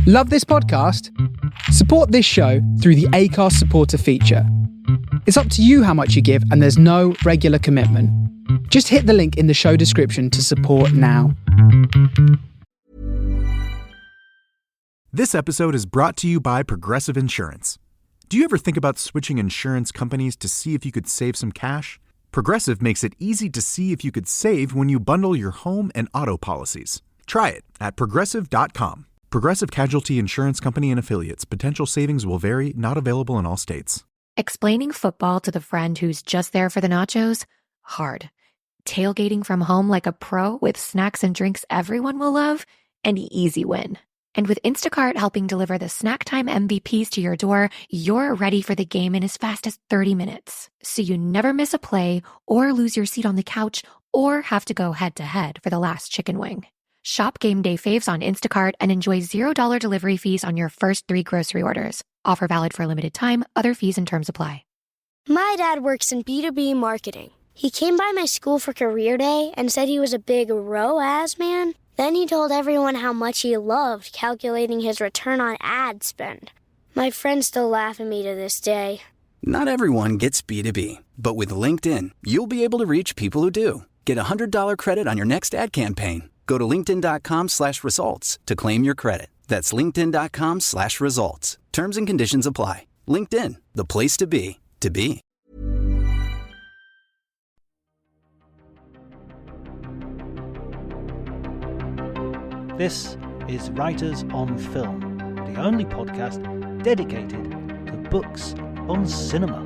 Love this podcast? Support this show through the Acast supporter feature. It's up to you how much you give, and there's no regular commitment. Just hit the link in the show description to support now. This episode is brought to you by Progressive Insurance. Do you ever think about switching insurance companies to see if you could save some cash? Progressive makes it easy to see if you could save when you bundle your home and auto policies. Try it at Progressive.com. Progressive Casualty Insurance Company and Affiliates. Potential savings will vary, not available in all states. Explaining football to the friend who's just there for the nachos? Hard. Tailgating from home like a pro with snacks and drinks everyone will love? An easy win. And with Instacart helping deliver the snack time MVPs to your door, you're ready for the game in as fast as 30 minutes. So you never miss a play or lose your seat on the couch or have to go head-to-head for the last chicken wing. Shop Game Day Faves on Instacart and enjoy $0 delivery fees on your first 3 grocery orders. Offer valid for a limited time. Other fees and terms apply. My dad works in B2B marketing. He came by my school for career day and said he was a big ROAS man. Then he told everyone how much he loved calculating his return on ad spend. My friends still laugh at me to this day. Not everyone gets B2B, but with LinkedIn, you'll be able to reach people who do. Get $100 credit on your next ad campaign. Go to linkedin.com/results to claim your credit. That's linkedin.com/results. Terms and conditions apply. LinkedIn, the place to be, to be. This is Writers on Film, the only podcast dedicated to books on cinema.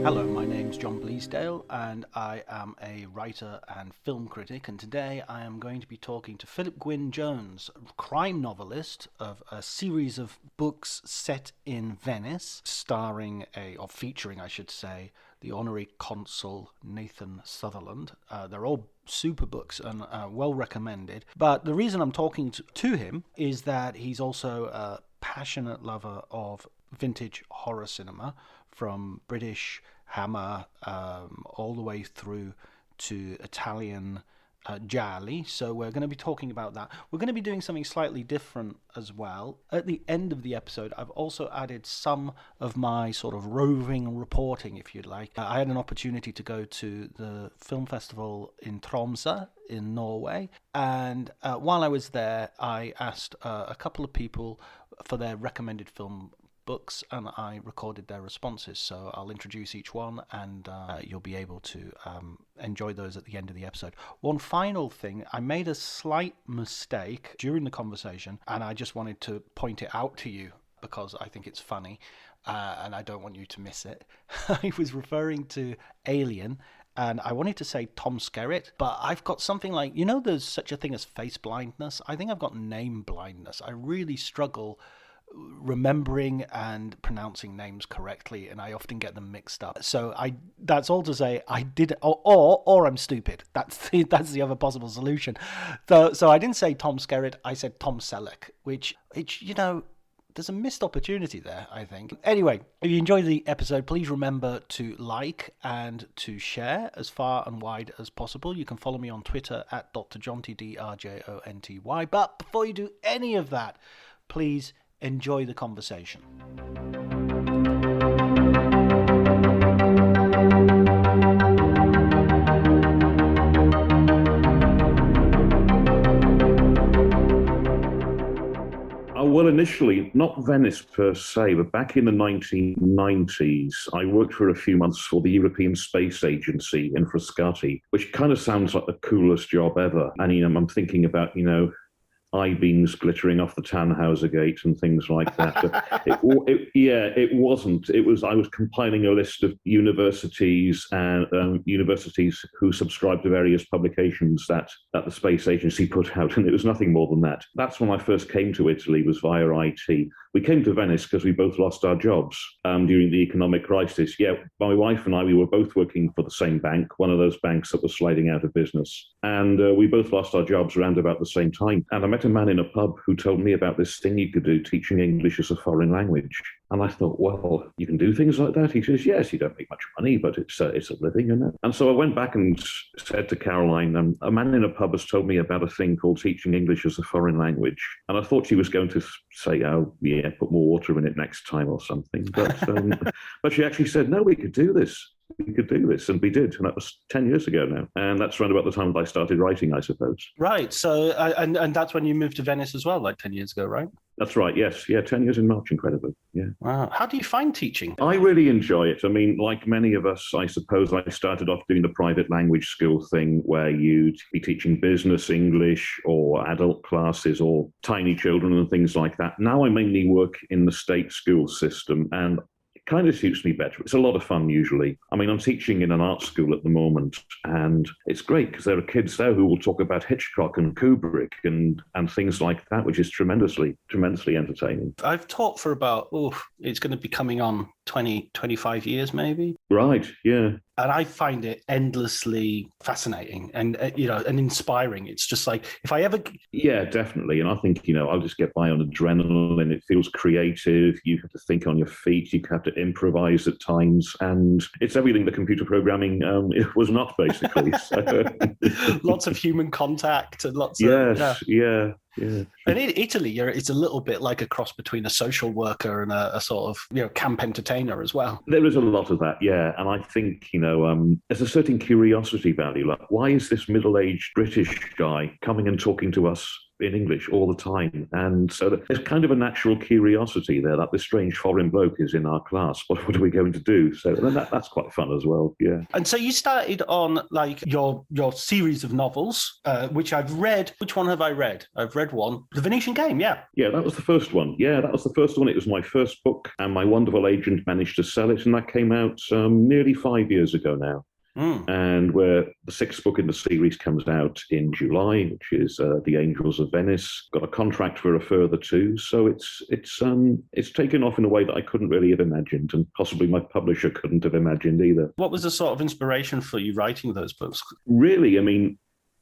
Hello, my name's John Bleasdale and I am a writer and film critic, and today I am going to be talking to Gwynne Jones, crime novelist of a series of books set in Venice, featuring, I should say, the honorary consul Nathan Sutherland. They're all super books and well recommended, but the reason I'm talking to him is that he's also a passionate lover of vintage horror cinema, from British Hammer all the way through to Italian gialli. So we're going to be talking about that. We're going to be doing something slightly different as well. At the end of the episode, I've also added some of my sort of roving reporting, if you'd like. I had an opportunity to go to the film festival in Tromsø in Norway, and while I was there, I asked a couple of people for their recommended film books, and I recorded their responses, so I'll introduce each one, and you'll be able to enjoy those at the end of the episode. One final thing, I made a slight mistake during the conversation, and I just wanted to point it out to you because I think it's funny, and I don't want you to miss it. I was referring to Alien, and I wanted to say Tom Skerritt, but I've got something like, there's such a thing as face blindness. I think I've got name blindness. I really struggle remembering and pronouncing names correctly, and I often get them mixed up. So that's all to say, I did, or I'm stupid. That's the other possible solution. So I didn't say Tom Skerritt, I said Tom Selleck, which there's a missed opportunity there, I think. Anyway, if you enjoyed the episode, please remember to like and to share as far and wide as possible. You can follow me on Twitter at DrJonty, DRJONTY. But before you do any of that, please enjoy the conversation. Well, initially, not Venice per se, but back in the 1990s, I worked for a few months for the European Space Agency in Frascati, which kind of sounds like the coolest job ever. And, I'm thinking about, I-beams glittering off the Tannhauser Gate and things like that. But it wasn't. I was compiling a list of universities and universities who subscribed to various publications that the space agency put out, and it was nothing more than that. That's when I first came to Italy, was via IT. We came to Venice because we both lost our jobs during the economic crisis. Yeah, my wife and I, we were both working for the same bank, one of those banks that was sliding out of business. And we both lost our jobs around about the same time. And I met a man in a pub who told me about this thing you could do, teaching English as a foreign language. And I thought, well, you can do things like that? He says, yes, you don't make much money, but it's a living, isn't it? And so I went back and said to Caroline, a man in a pub has told me about a thing called teaching English as a foreign language. And I thought she was going to say, oh, yeah, put more water in it next time or something. But she actually said, no, we could do this. We could do this, and we did, and that was 10 years ago now, and that's around about the time that I started writing, I suppose. Right. So, and that's when you moved to Venice as well, like 10 years ago, right? That's right. Yes. Yeah. 10 years in March. Incredibly. Yeah. Wow. How do you find teaching? I really enjoy it. I mean, like many of us, I suppose I started off doing the private language school thing where you'd be teaching business English or adult classes or tiny children and things like that. Now I mainly work in the state school system, and kind of suits me better. It's a lot of fun usually. I mean, I'm teaching in an art school at the moment, and it's great because there are kids there who will talk about Hitchcock and Kubrick and things like that, which is tremendously entertaining. I've taught for about, it's going to be coming on 20, 25 years maybe. Right, yeah. And I find it endlessly fascinating and, and inspiring. It's just like, if I ever... Yeah, definitely. And I think, I'll just get by on adrenaline. It feels creative. You have to think on your feet. You have to improvise at times. And it's everything the computer programming it was not, basically. So. Lots of human contact and lots of... Yes, yeah. Yeah. And in Italy, it's a little bit like a cross between a social worker and a sort of, camp entertainer as well. There is a lot of that, yeah. And I think, there's a certain curiosity value. Like, why is this middle-aged British guy coming and talking to us in English all the time? And so there's kind of a natural curiosity there, that this strange foreign bloke is in our class. What are we going to do? So that's quite fun as well, yeah. And so you started on like your series of novels, which I've read. Which one have I read? I've read one, The Venetian Game, yeah. Yeah, that was the first one. Yeah, that was the first one. It was my first book, and my wonderful agent managed to sell it, and that came out nearly 5 years ago now. And where the sixth book in the series comes out in July, which is The Angels of Venice. Got a contract for a further 2, so it's taken off in a way that I couldn't really have imagined, and possibly my publisher couldn't have imagined either. What was the sort of inspiration for you writing those books? Really, I mean,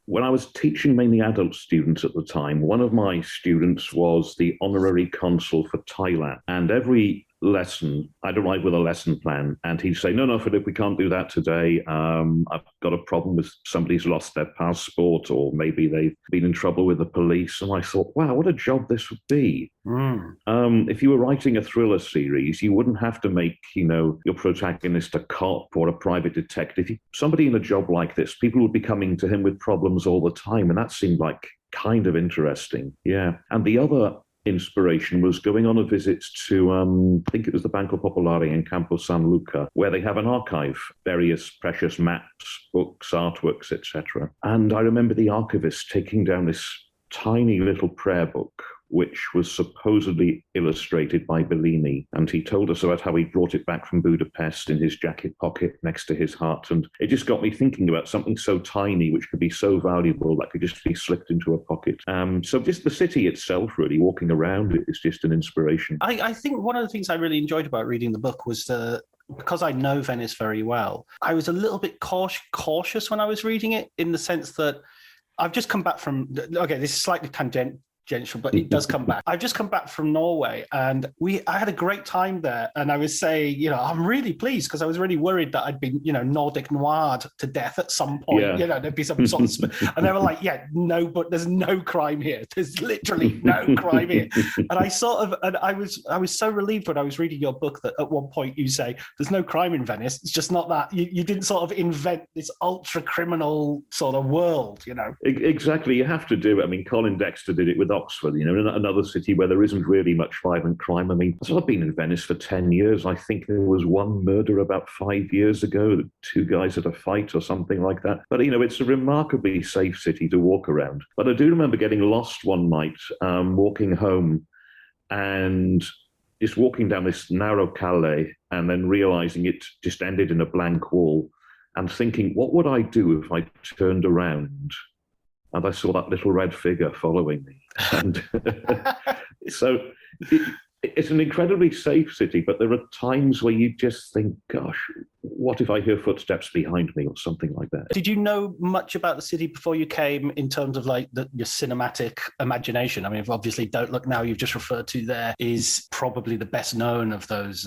when I was teaching mainly adult students at the time, one of my students was the honorary consul for Thailand, and every lesson, I'd arrive with a lesson plan, and he'd say, no, Philip, we can't do that today. I've got a problem with somebody's lost their passport, or maybe they've been in trouble with the police. And I thought, wow, what a job this would be. If you were writing a thriller series, you wouldn't have to make, your protagonist a cop or a private detective. Somebody in a job like this, people would be coming to him with problems all the time, and that seemed like kind of interesting. Yeah. And the other inspiration was going on a visit to, I think it was the Banco Popolare in Campo San Luca, where they have an archive, various precious maps, books, artworks, etc. And I remember the archivist taking down this tiny little prayer book, which was supposedly illustrated by Bellini. And he told us about how he brought it back from Budapest in his jacket pocket next to his heart. And it just got me thinking about something so tiny, which could be so valuable, that could just be slipped into a pocket. So just the city itself, really, walking around it is just an inspiration. I think one of the things I really enjoyed about reading the book was because I know Venice very well, I was a little bit cautious when I was reading it, in the sense that I've just come back from, okay, this is slightly tangential, but it does come back. I've just come back from Norway, and I had a great time there. And I would say, I'm really pleased, because I was really worried that I'd been, Nordic noired to death at some point. Yeah. There'd be some sort of, and they were like, no, but there's no crime here. There's literally no crime here. And I was so relieved when I was reading your book that at one point you say, there's no crime in Venice. It's just not that. You didn't sort of invent this ultra criminal sort of world, Exactly. You have to do it. I mean, Colin Dexter did it with Oxford, another city where there isn't really much violent crime. I mean, I've been in Venice for 10 years. I think there was one murder about 5 years ago, 2 guys had a fight or something like that. But, it's a remarkably safe city to walk around. But I do remember getting lost one night, walking home, and just walking down this narrow calle, and then realizing it just ended in a blank wall, and thinking, what would I do if I turned around and I saw that little red figure following me? And so it's an incredibly safe city, but there are times where you just think, gosh, what if I hear footsteps behind me or something like that. Did you know much about the city before you came in terms of like your cinematic imagination? I mean, obviously Don't Look Now, you've just referred to there, is probably the best known of those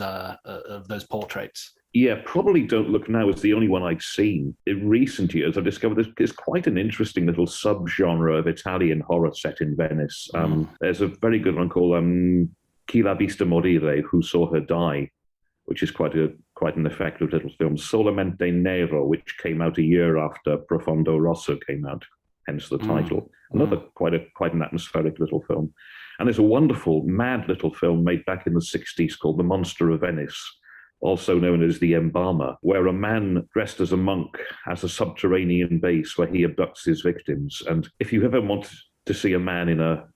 portraits. Yeah, probably Don't Look Now is the only one I've seen. In recent years, I've discovered there's quite an interesting little subgenre of Italian horror set in Venice. There's a very good one called Chi l'ha vista morire, Who Saw Her Die, which is quite an effective little film. Solamente Nero, which came out a year after Profondo Rosso came out, hence the title. Another quite an atmospheric little film. And there's a wonderful, mad little film made back in the 60s called The Monster of Venice, also known as The Embalmer, where a man dressed as a monk has a subterranean base where he abducts his victims. And if you ever want to see a man in a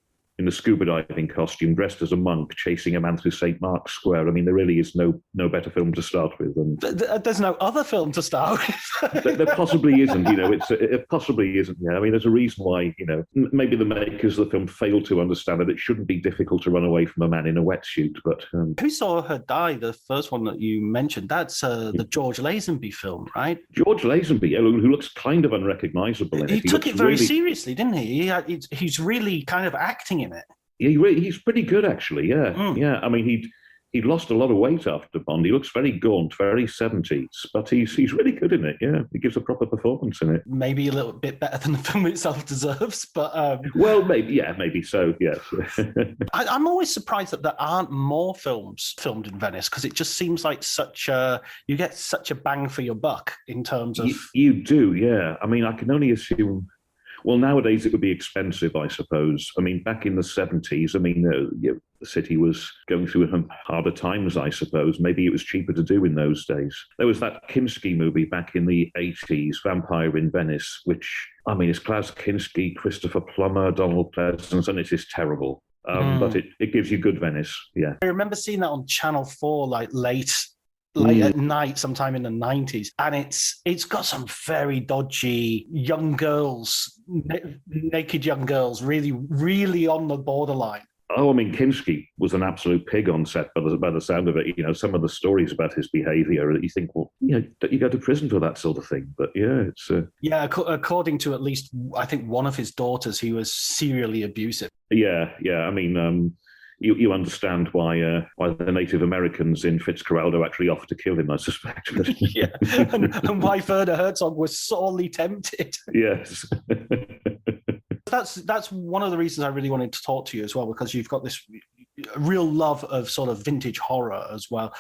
scuba diving costume, dressed as a monk, chasing a man through St. Mark's Square, I mean, there really is no better film to start with. And there's no other film to start with. There possibly isn't, it possibly isn't. Yeah, I mean, there's a reason why, maybe the makers of the film failed to understand that it shouldn't be difficult to run away from a man in a wetsuit. But Who Saw Her Die, the first one that you mentioned, that's the George Lazenby film, right? George Lazenby, who looks kind of unrecognizable in it. He took it very seriously, didn't he? He's really kind of acting in it. Yeah, he's pretty good, actually. Yeah, yeah. I mean, he'd lost a lot of weight after Bond. He looks very gaunt, very 70s, but he's really good in it. Yeah, he gives a proper performance in it. Maybe a little bit better than the film itself deserves, but well, maybe so. Yes. I'm always surprised that there aren't more films filmed in Venice, because it just seems like you get such a bang for your buck in terms of. You do, yeah. I mean, I can only assume. Well, nowadays it would be expensive, I suppose. I mean, back in the 70s, the city was going through harder times, I suppose. Maybe it was cheaper to do in those days. There was that Kinski movie back in the 80s, Vampire in Venice, which, I mean, it's Klaus Kinski, Christopher Plummer, Donald Pleasance, and it is terrible. But it gives you good Venice, yeah. I remember seeing that on Channel 4, like late at night, sometime in the 90s, and it's got some very dodgy young girls, naked young girls, really, really on the borderline. Oh, I mean, Kinski was an absolute pig on set by the sound of it. Some of the stories about his behaviour, you think, well, don't you go to prison for that sort of thing? But yeah, it's... according to at least, I think, one of his daughters, he was serially abusive. Yeah. I mean... You understand why the Native Americans in Fitzcarraldo actually offered to kill him, I suspect. Yeah, and why Werner Herzog was sorely tempted. Yes. That's one of the reasons I really wanted to talk to you as well, because you've got this real love of sort of vintage horror as well.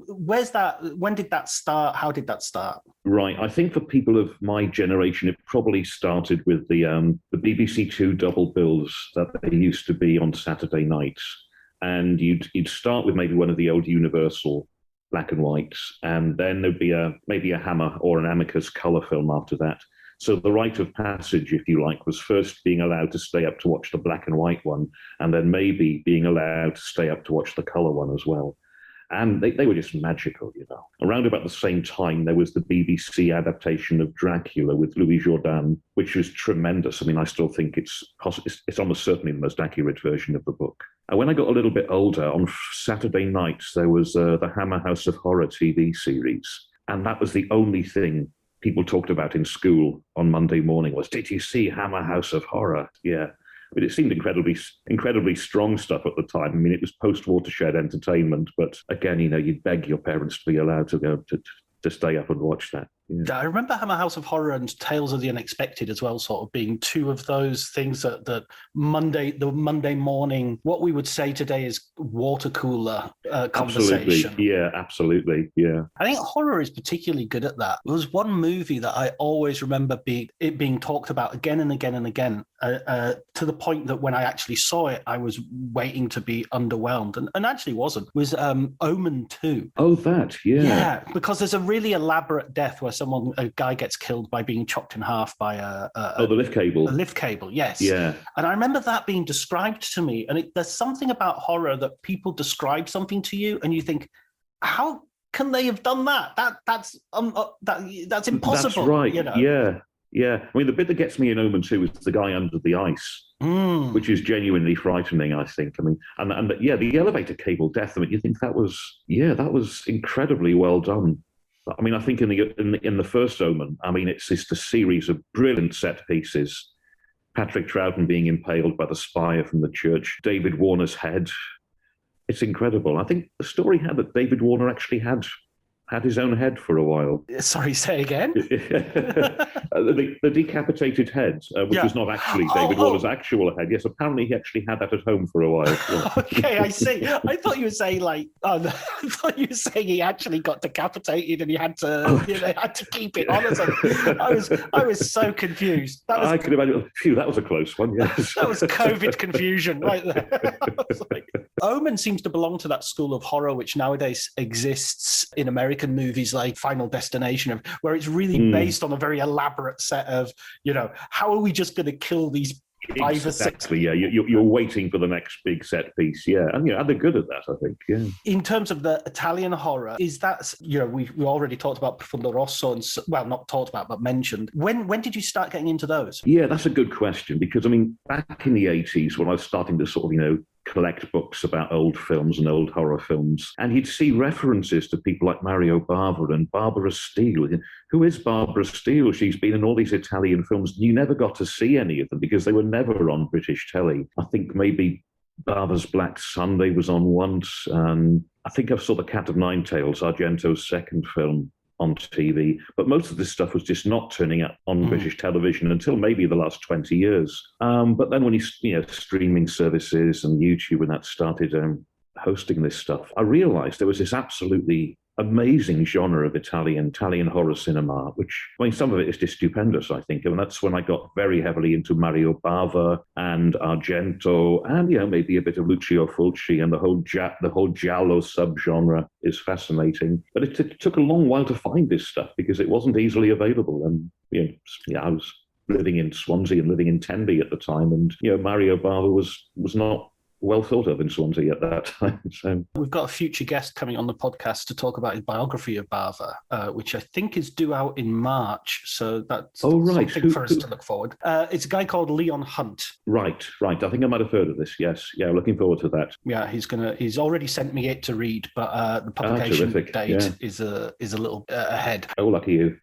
Where's that? When did that start? How did that start? Right. I think for people of my generation, it probably started with the BBC Two double bills that they used to be on Saturday nights. And you'd start with maybe one of the old Universal black and whites, and then there'd be maybe a Hammer or an Amicus colour film after that. So the rite of passage, if you like, was first being allowed to stay up to watch the black and white one, and then maybe being allowed to stay up to watch the colour one as well. And they were just magical, Around about the same time, there was the BBC adaptation of Dracula with Louis Jourdan, which was tremendous. I mean, I still think it's almost certainly the most accurate version of the book. And when I got a little bit older, on Saturday nights, there was the Hammer House of Horror TV series. And that was the only thing people talked about in school on Monday morning was, did you see Hammer House of Horror? Yeah. I mean, it seemed incredibly strong stuff at the time. I mean, it was post-Watershed entertainment, but again, you'd beg your parents to be allowed to go to stay up and watch that. Yeah. I remember Hammer House of Horror and Tales of the Unexpected as well, sort of being two of those things that Monday morning, what we would say today is water cooler conversation. Absolutely. Yeah, absolutely. Yeah. I think horror is particularly good at that. There was one movie that I always remember being talked about again and again and again, to the point that when I actually saw it, I was waiting to be underwhelmed, and actually wasn't. It was Omen 2. Oh, that, yeah. Yeah, because there's a really elaborate death where a guy gets killed by being chopped in half by the lift cable. A lift cable, yes. Yeah. And I remember that being described to me. And there's something about horror that people describe something to you, and you think, how can they have done that? That's impossible. That's right. Yeah. I mean, the bit that gets me in Omen 2 is the guy under the ice, which is genuinely frightening, I think. I mean, the elevator cable death. I mean, you think that was incredibly well done. I mean, I think in the first Omen, I mean, it's just a series of brilliant set pieces. Patrick Troughton being impaled by the spire from the church, David Warner's head. It's incredible. I think the story had that David Warner actually had his own head for a while. Sorry, say again? The decapitated head, which was not actually David Warner's actual head. Yes, apparently he actually had that at home for a while. Yeah. Okay, I see. I thought you were saying I thought you were saying he actually got decapitated and he had to keep it on or something. I was so confused. I could imagine. Phew, that was a close one. Yes, that was COVID confusion right there. Omen seems to belong to that school of horror which nowadays exists in American movies like Final Destination, where it's really based on a very elaborate set of, how are we just going to kill these 5 or 6? Exactly, yeah. You're waiting for the next big set piece, yeah. And they're good at that, I think, yeah. In terms of the Italian horror, is that, we already talked about Profondo Rosso, and not talked about, but mentioned. When did you start getting into those? Yeah, that's a good question, because, I mean, back in the 80s, when I was starting to sort of, collect books about old films and old horror films, and you'd see references to people like Mario Bava and Barbara Steele. Who is Barbara Steele? She's been in all these Italian films. You never got to see any of them because they were never on British telly. I think maybe Bava's Black Sunday was on once, and I think I saw The Cat of Nine Tails, Argento's second film, on TV, but most of this stuff was just not turning up on British television until maybe the last 20 years. But then when streaming services and YouTube and that started hosting this stuff, I realized there was this absolutely amazing genre of Italian horror cinema, which, I mean, some of it is just stupendous, I think. And that's when I got very heavily into Mario Bava and Argento and, maybe a bit of Lucio Fulci, and the whole giallo subgenre is fascinating. But it took a long while to find this stuff because it wasn't easily available. And, I was living in Swansea and living in Tenby at the time. And, Mario Bava was not well thought of in Swansea at that time. So we've got a future guest coming on the podcast to talk about his biography of Bava, which I think is due out in March. So that's something for us to look forward. It's a guy called Leon Hunt. Right. I think I might have heard of this. Yes. Yeah, looking forward to that. Yeah, he's already sent me it to read, but the publication date is a little ahead. Oh, lucky you.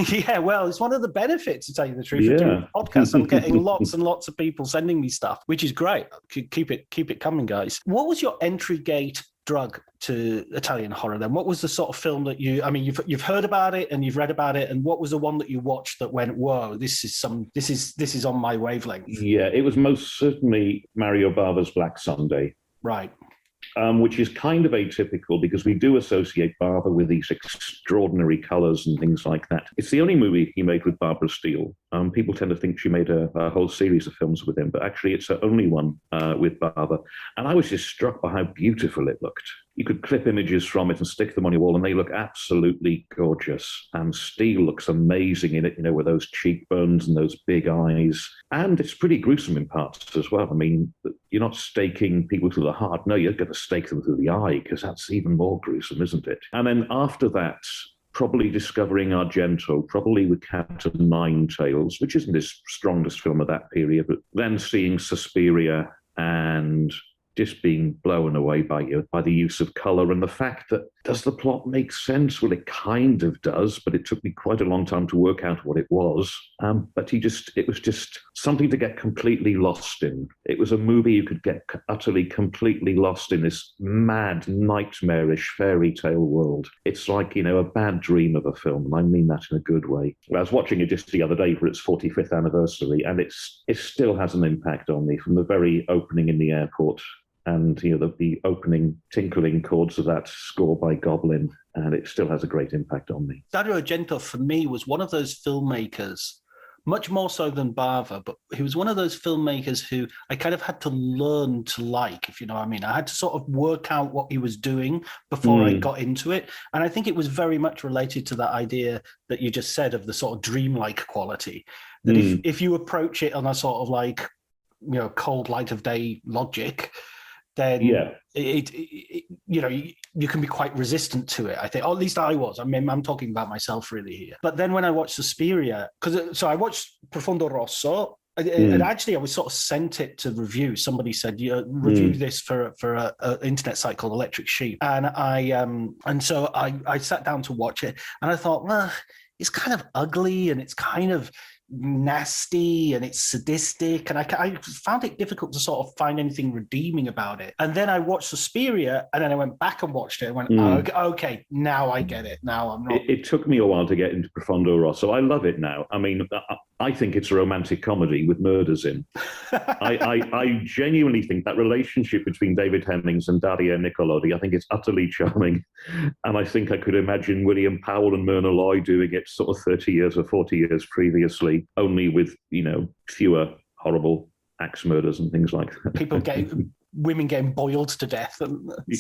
Yeah, well, it's one of the benefits, to tell you the truth, of doing podcasts. I'm getting lots and lots of people sending me stuff, which is great. Keep it coming, guys. What was your entry gate drug to Italian horror then? What was the sort of film that you've heard about it and you've read about it, and what was the one that you watched that went, whoa, this is on my wavelength? Yeah, it was most certainly Mario Bava's Black Sunday. Right. Which is kind of atypical because we do associate Bava with these extraordinary colours and things like that. It's the only movie he made with Barbara Steele. People tend to think she made a whole series of films with him, but actually it's the only one with Bava. And I was just struck by how beautiful it looked. You could clip images from it and stick them on your wall, and they look absolutely gorgeous. And Steele looks amazing in it, with those cheekbones and those big eyes. And it's pretty gruesome in parts as well. I mean, you're not staking people through the heart. No, you're going to stake them through the eye, because that's even more gruesome, isn't it? And then after that, probably discovering Argento, probably with Cat of Nine Tails, which isn't his strongest film of that period, but then seeing Suspiria and just being blown away by the use of colour and the fact that, does the plot make sense? Well, it kind of does, but it took me quite a long time to work out what it was. But it was just something to get completely lost in. It was a movie you could get utterly, completely lost in, this mad, nightmarish fairy tale world. It's like, a bad dream of a film, and I mean that in a good way. I was watching it just the other day for its 45th anniversary, and it still has an impact on me, from the very opening in the airport and the opening tinkling chords of that score by Goblin, and it still has a great impact on me. Dario Argento, for me, was one of those filmmakers, much more so than Bava, but he was one of those filmmakers who I kind of had to learn to like, if you know what I mean. I had to sort of work out what he was doing before I got into it. And I think it was very much related to that idea that you just said of the sort of dreamlike quality, that if you approach it on a sort of like, cold light of day logic, then you can be quite resistant to it, I think. Or at least I was. I mean, I'm talking about myself really here. But then when I watched Suspiria, so I watched Profondo Rosso, And actually, I was sort of sent it to review. Somebody said, review this for a internet site called Electric Sheep. And so I sat down to watch it, and I thought, well, it's kind of ugly and it's kind of nasty and it's sadistic, and I found it difficult to sort of find anything redeeming about it. And then I watched Suspiria, and then I went back and watched it and went, okay, now I get it. Now I'm not. It took me a while to get into Profondo Rosso. I love it now. I mean, I think it's a romantic comedy with murders in. I genuinely think that relationship between David Hemmings and Daria Nicolodi, I think it's utterly charming. And I think I could imagine William Powell and Myrna Loy doing it sort of 30 years or 40 years previously, only with, fewer horrible axe murders and things like that. Women getting boiled to death.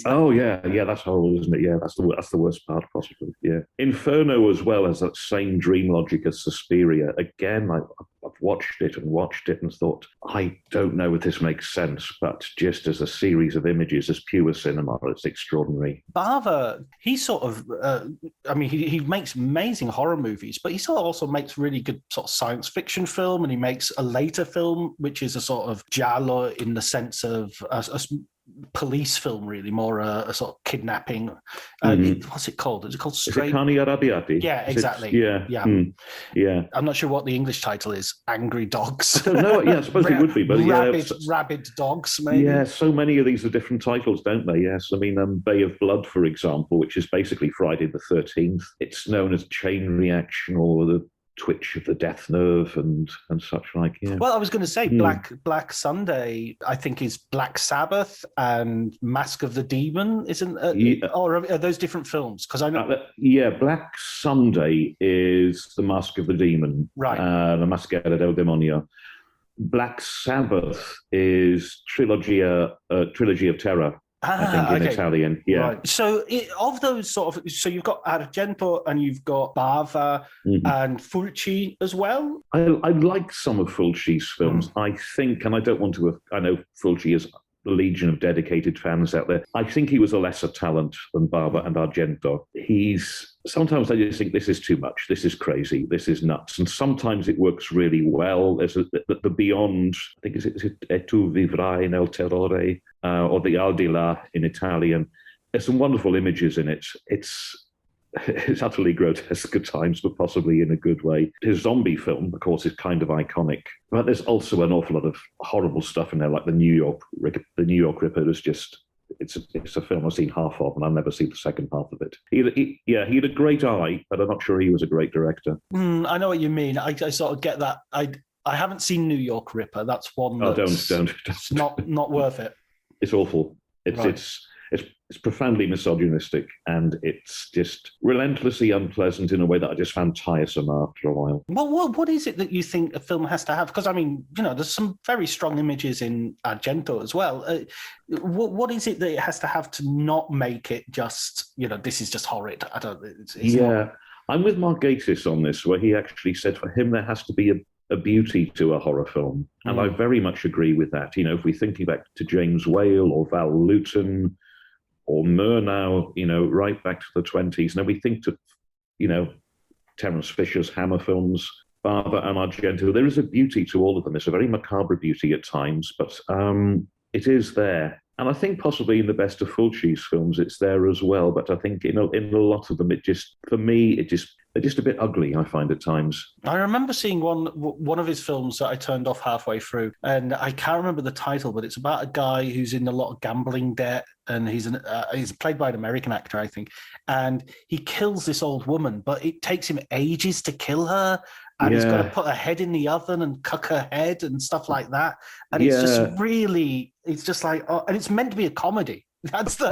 Oh yeah, that's horrible, isn't it? Yeah, that's the worst part, possibly. Yeah, Inferno as well has that same dream logic as Suspiria. Again, I've watched it and thought, I don't know if this makes sense, but just as a series of images, as pure cinema, it's extraordinary. Bava, he sort of, he makes amazing horror movies, but he sort of also makes really good sort of science fiction film, and he makes a later film, which is a sort of giallo in the sense of a police film, really, more a sort of kidnapping. What's it called? Is it called Stray? Cani Arrabbiati? Yeah, exactly. Yeah. I'm not sure what the English title is. Angry Dogs. I don't know. Yeah, I suppose it would be, but rabid dogs, maybe. Yeah, so many of these are different titles, don't they? Yes, I mean, Bay of Blood, for example, which is basically Friday the 13th. It's known as Chain Reaction or the twitch of the death nerve and such like. Yeah. Well, I was going to say Black Sunday, I think, is Black Sabbath and Mask of the Demon, isn't it? Or are those different films? Because I know. Black Sunday is the Mask of the Demon, right? La Maschera del Demonio. Black Sabbath is Trilogy of Terror. I think in Italian, yeah. Right. So of those sort of, so you've got Argento and you've got Bava and Fulci as well. I like some of Fulci's films. I think, and I don't want to. I know Fulci has a legion of dedicated fans out there. I think he was a lesser talent than Bava and Argento. Sometimes I just think this is too much. This is crazy. This is nuts. And sometimes it works really well. There's the Beyond, I think, is it E tu vivrai nel terrore, or the Al di là in Italian. There's some wonderful images in it. It's utterly grotesque at times, but possibly in a good way. His zombie film, of course, is kind of iconic. But there's also an awful lot of horrible stuff in there, like the New York Ripper is just... It's a film I've seen half of, and I'll never see the second half of it. He had a great eye, but I'm not sure he was a great director. I know what you mean. I sort of get that. I haven't seen New York Ripper. That's one. Don't. It's not worth it. It's awful. It's profoundly misogynistic, and it's just relentlessly unpleasant in a way that I just found tiresome after a while. Well, what is it that you think a film has to have? Because, I mean, there's some very strong images in Argento as well. What is it that it has to have to not make it just, this is just horrid? I don't... I'm with Mark Gatiss on this, where he actually said for him there has to be a beauty to a horror film. And I very much agree with that. If we think back to James Whale or Val Lewton or Murnau, right back to the 20s. Now we think to, Terence Fisher's Hammer films, Bava and Argento, there is a beauty to all of them. It's a very macabre beauty at times, but it is there. And I think possibly in the best of Fulci's films, it's there as well. But I think in a lot of them, they're just a bit ugly, I find at times. I remember seeing one of his films that I turned off halfway through, and I can't remember the title, but it's about a guy who's in a lot of gambling debt, and he's played by an American actor, I think, and he kills this old woman, but it takes him ages to kill her. And he's got to put her head in the oven and cook her head and stuff like that. And it's just really, it's just like, and it's meant to be a comedy. That's the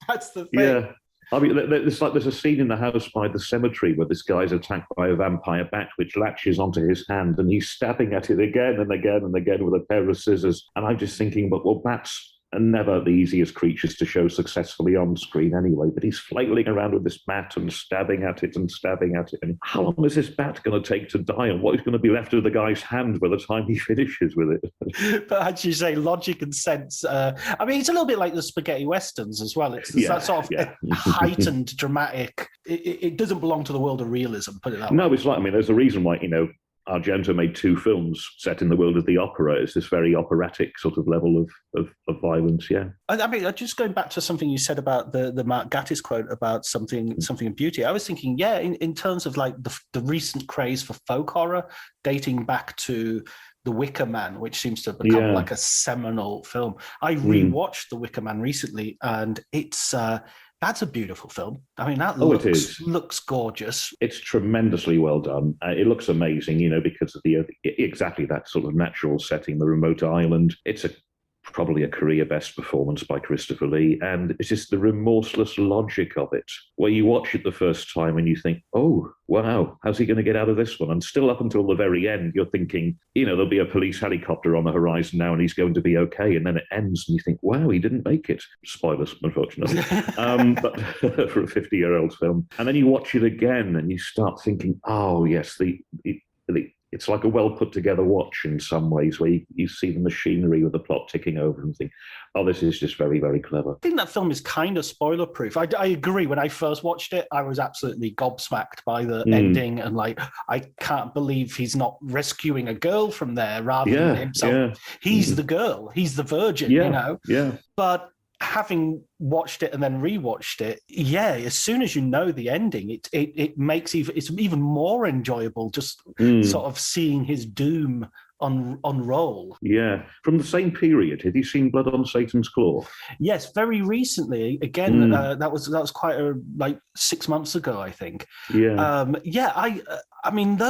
that's the thing. Yeah. I mean, there's a scene in the house by the cemetery where this guy's attacked by a vampire bat, which latches onto his hand, and he's stabbing at it again and again and again with a pair of scissors. And I'm just thinking, well, bats are never the easiest creatures to show successfully on screen anyway, but he's flailing around with this bat and stabbing at it and stabbing at it. And how long is this bat going to take to die, and what is going to be left of the guy's hand by the time he finishes with it? But as you say, logic and sense. I mean, it's a little bit like the spaghetti westerns as well. It's that sort of heightened, dramatic. It doesn't belong to the world of realism, put it that way. No, it's like, I mean, there's a reason why, Argento made 2 films set in the world of the opera. It's this very operatic sort of level of violence, yeah. I mean, just going back to something you said about the Mark Gatiss quote about something of beauty, I was thinking, yeah, in terms of like the recent craze for folk horror, dating back to The Wicker Man, which seems to have become like a seminal film. I rewatched The Wicker Man recently, and it's that's a beautiful film. I mean, that looks gorgeous. It's tremendously well done. It looks amazing, because of exactly that sort of natural setting, the remote island. It's probably a career best performance by Christopher Lee, and it's just the remorseless logic of it, where you watch it the first time and you think, oh wow, how's he going to get out of this one? And still up until the very end you're thinking, there'll be a police helicopter on the horizon now and he's going to be okay, and then it ends and you think, wow, he didn't make it. Spoilers, unfortunately. But for a 50-year-old film. And then you watch it again and you start thinking, oh yes, it's like a well put together watch in some ways, where you see the machinery of the plot ticking over and think, oh, this is just very, very clever. I think that film is kind of spoiler proof. I agree. When I first watched it, I was absolutely gobsmacked by the ending, and like, I can't believe he's not rescuing a girl from there rather than himself. Yeah. He's the girl. He's the virgin, Yeah. But having watched it and then rewatched it, as soon as you know the ending, it makes it's even more enjoyable just sort of seeing his doom unroll. Yeah. From the same period, have you seen Blood on Satan's Claw? Yes, very recently. Again, that was quite 6 months ago, I think. Yeah. I mean,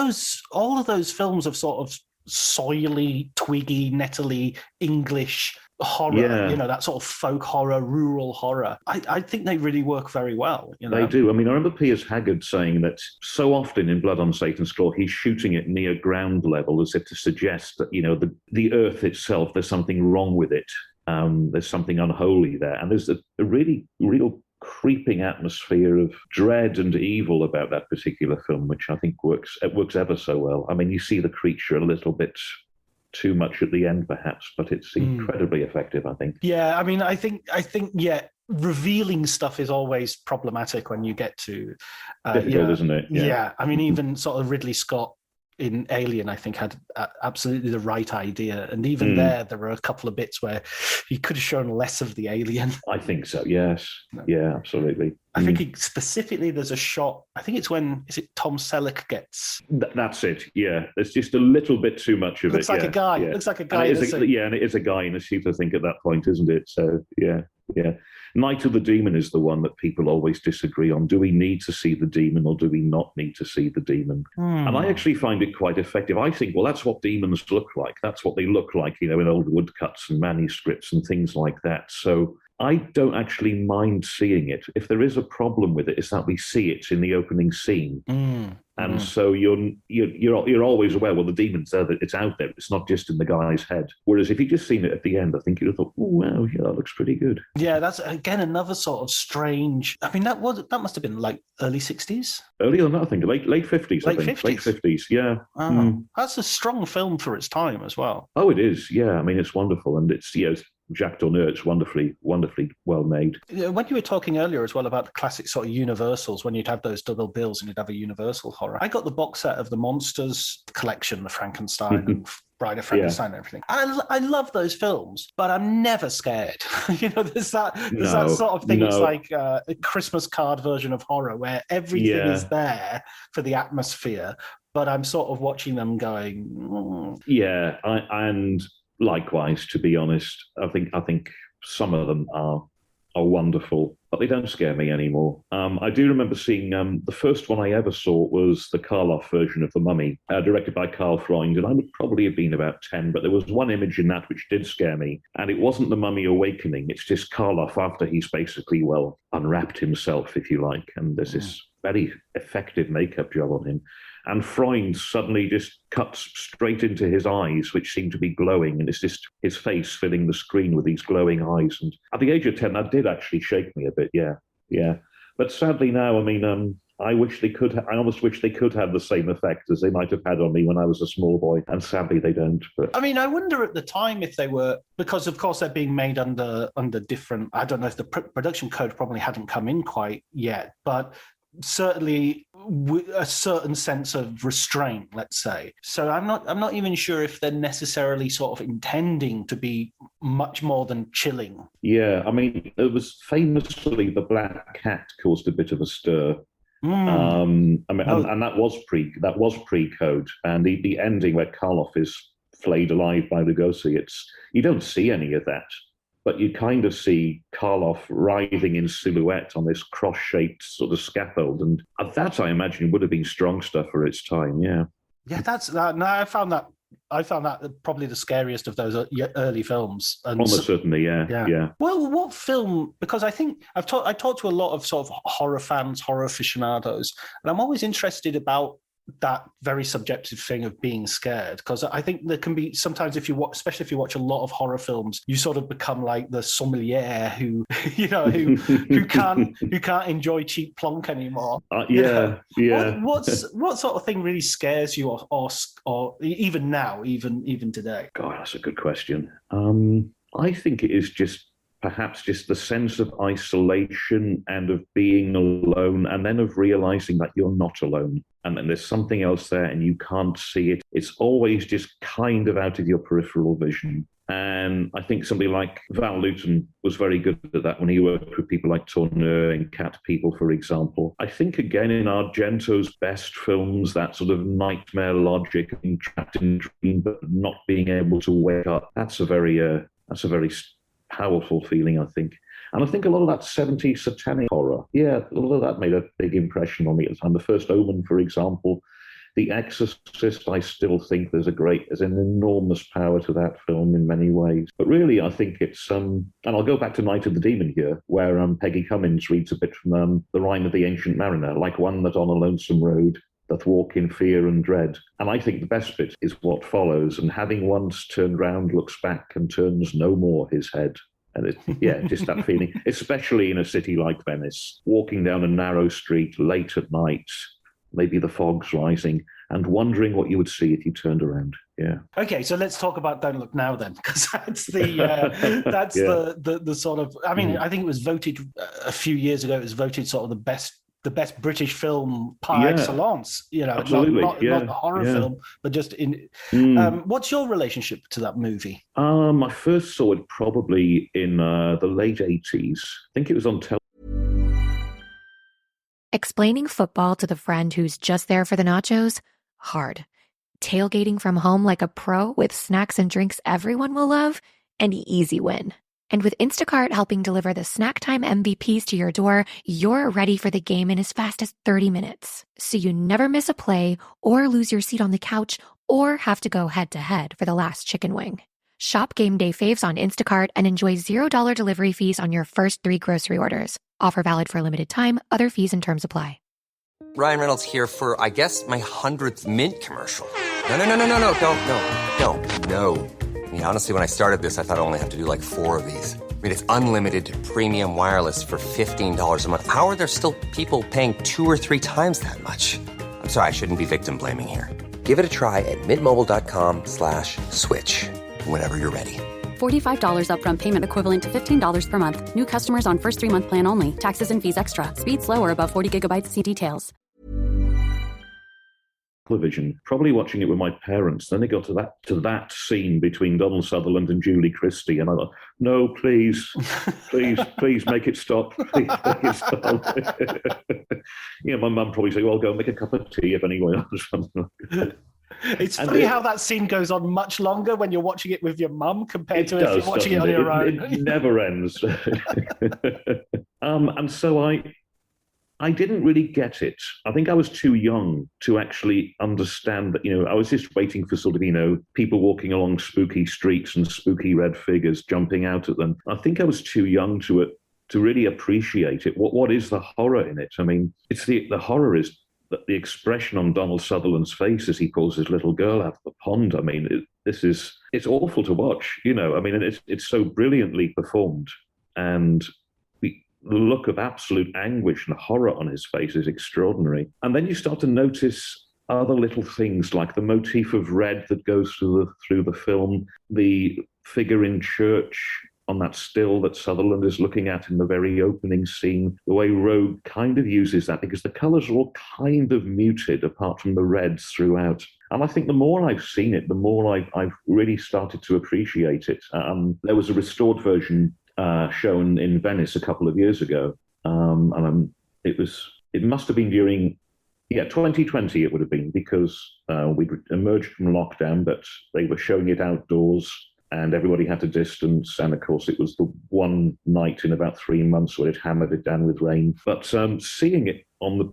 all of those films of sort of soily, twiggy, nettly English horror, that sort of folk horror, rural horror. I think they really work very well. They do. I mean, I remember Piers Haggard saying that so often in Blood on Satan's Claw, he's shooting it near ground level as if to suggest that, the earth itself, there's something wrong with it. There's something unholy there. And there's a really real creeping atmosphere of dread and evil about that particular film, which I think works ever so well. I mean, you see the creature a little bit too much at the end, perhaps, but it's incredibly effective, I think. Yeah, I mean, I think, revealing stuff is always problematic when you get to... difficult, isn't it? Yeah. I mean, even sort of Ridley Scott in Alien, I think, had absolutely the right idea. And even there were a couple of bits where he could have shown less of the alien. I think so, yes. Yeah, absolutely. I think specifically there's a shot, I think it's when, is it Tom Selleck gets... That's it, yeah. There's just a little bit too much of Looks it. Like a guy. Yeah. Looks like a guy. And it is a guy in a suit, I think, at that point, isn't it? So, yeah. Night of the Demon is the one that people always disagree on. Do we need to see the demon or do we not need to see the demon? And I actually find it quite effective. I think, well, that's what demons look like. That's what they look like, in old woodcuts and manuscripts and things like that. So I don't actually mind seeing it. If there is a problem with it, it's that we see it in the opening scene. And so you're always aware, well, the demon's there, that it's out there. It's not just in the guy's head. Whereas if you'd just seen it at the end, I think you'd have thought, oh, wow, yeah, that looks pretty good. Yeah, that's, again, another sort of strange... I mean, that must have been like early 60s? Earlier than that, I think. Late 50s, I think. 50s? Late 50s, yeah. That's a strong film for its time as well. Oh, it is, yeah. I mean, it's wonderful. And it's, Jacques Tourneur, it's wonderfully well made. When you were talking earlier as well about the classic sort of Universals, when you'd have those double bills and you'd have a Universal horror, I got the box set of the Monsters collection, the Frankenstein and Bride of Frankenstein and everything. I love those films, but I'm never scared. There's that sort of thing. No. It's like a Christmas card version of horror where everything is there for the atmosphere, but I'm sort of watching them going... Yeah, and likewise, to be honest, I think some of them are wonderful, but they don't scare me anymore. I do remember seeing the first one I ever saw was the Karloff version of The Mummy, directed by Karl Freund, and I would probably have been about 10, but there was one image in that which did scare me, and it wasn't the Mummy awakening, it's just Karloff after he's basically, unwrapped himself, if you like, and there's this very effective makeup job on him. And Freund suddenly just cuts straight into his eyes, which seem to be glowing, and it's just his face filling the screen with these glowing eyes. And at the age of 10, that did actually shake me a bit, yeah. But sadly now, I mean, I almost wish they could have the same effect as they might have had on me when I was a small boy, and sadly they don't. But I mean, I wonder at the time if they were, because of course they're being made under different, I don't know if the production code probably hadn't come in quite yet, but certainly a certain sense of restraint, let's say. So I'm not even sure if they're necessarily sort of intending to be much more than chilling. Yeah, I mean, it was famously the Black Cat caused a bit of a stir. And that was pre-code, and the ending where Karloff is flayed alive by Lugosi, you don't see any of that, but you kind of see Karloff writhing in silhouette on this cross-shaped sort of scaffold, and that I imagine would have been strong stuff for its time. Yeah, that's that. No, I found that probably the scariest of those early films. And almost certainly, yeah. Well, what film? Because I think I talked to a lot of sort of horror fans, horror aficionados, and I'm always interested about that very subjective thing of being scared, because I think there can be sometimes, especially if you watch a lot of horror films, you sort of become like the sommelier who who can't enjoy cheap plonk anymore. Yeah. What sort of thing really scares you, or even now, even today? God, that's a good question. I think it is perhaps just the sense of isolation and of being alone, and then of realizing that you're not alone. And then there's something else there and you can't see it. It's always just kind of out of your peripheral vision. And I think somebody like Val Lewton was very good at that when he worked with people like Tourneur and Cat People, for example. I think, again, in Argento's best films, that sort of nightmare logic of being trapped in a dream but not being able to wake up, that's a very powerful feeling, I think. And I think a lot of that 70s satanic horror, a lot of that made a big impression on me at the time. The First Omen, for example, The Exorcist, I still think there's an enormous power to that film in many ways. But really, I think it's, and I'll go back to Night of the Demon here, where Peggy Cummins reads a bit from The Rime of the Ancient Mariner, like one that on a lonesome road doth walk in fear and dread. And I think the best bit is what follows, and having once turned round looks back and turns no more his head. And just that feeling, especially in a city like Venice, walking down a narrow street late at night, maybe the fog's rising, and wondering what you would see if you turned around. Yeah. Okay, so let's talk about Don't Look Now then, because that's the the sort of. I mean, I think it was voted a few years ago. It was voted sort of the best British film par excellence. Absolutely. Not a horror film, but just in. What's your relationship to that movie? I first saw it probably in the late 80s. I think it was on television. Explaining football to the friend who's just there for the nachos? Hard. Tailgating from home like a pro with snacks and drinks everyone will love? An easy win. And with Instacart helping deliver the snack time MVPs to your door, you're ready for the game in as fast as 30 minutes. So you never miss a play or lose your seat on the couch or have to go head-to-head for the last chicken wing. Shop Game Day Faves on Instacart and enjoy $0 delivery fees on your first 3 grocery orders. Offer valid for a limited time. Other fees and terms apply. Ryan Reynolds here for, I guess, my 100th Mint commercial. No, don't. I mean, honestly, when I started this, I thought I only have to do like 4 of these. I mean, it's unlimited premium wireless for $15 a month. How are there still people paying 2 or 3 times that much? I'm sorry, I shouldn't be victim blaming here. Give it a try at mintmobile.com/switch. Whenever you're ready. $45 upfront payment equivalent to $15 per month. New customers on first 3-month plan only. Taxes and fees extra. Speed slower above 40 gigabytes. See details. Television, probably watching it with my parents. Then it got to that scene between Donald Sutherland and Julie Christie, and I thought, no, please make it stop. Please make it stop. My mum probably said, well, go make a cup of tea if anyone else. It's funny how that scene goes on much longer when you're watching it with your mum compared to if you're watching it on your own. It never ends. And so I didn't really get it. I think I was too young to actually understand that, I was just waiting for sort of, people walking along spooky streets and spooky red figures jumping out at them. I think I was too young to really appreciate it. What is the horror in it? I mean, it's the horror is the expression on Donald Sutherland's face as he pulls his little girl out of the pond. I mean, it's awful to watch, I mean, it's so brilliantly performed, and the look of absolute anguish and horror on his face is extraordinary. And then you start to notice other little things like the motif of red that goes through the film, the figure in church on that still that Sutherland is looking at in the very opening scene, the way Rogue kind of uses that, because the colours are all kind of muted apart from the reds throughout. And I think the more I've seen it, the more I've really started to appreciate it. There was a restored version shown in Venice a couple of years ago, it must have been during 2020 it would have been, because we'd emerged from lockdown, but they were showing it outdoors and everybody had to distance. And of course, it was the one night in about 3 months where it hammered it down with rain. But seeing it on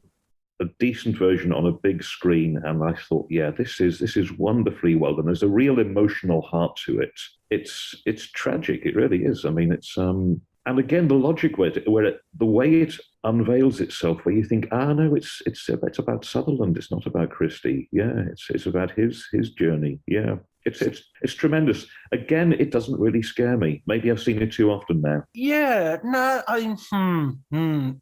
a decent version on a big screen, and I thought, this is wonderfully well done. There's a real emotional heart to it. It's tragic. It really is. I mean, it's and again, the logic the way it unveils itself, where you think, no, it's about Sutherland. It's not about Christie. Yeah, it's about his journey. Yeah. It's tremendous. Again, it doesn't really scare me. Maybe I've seen it too often now. Yeah, no,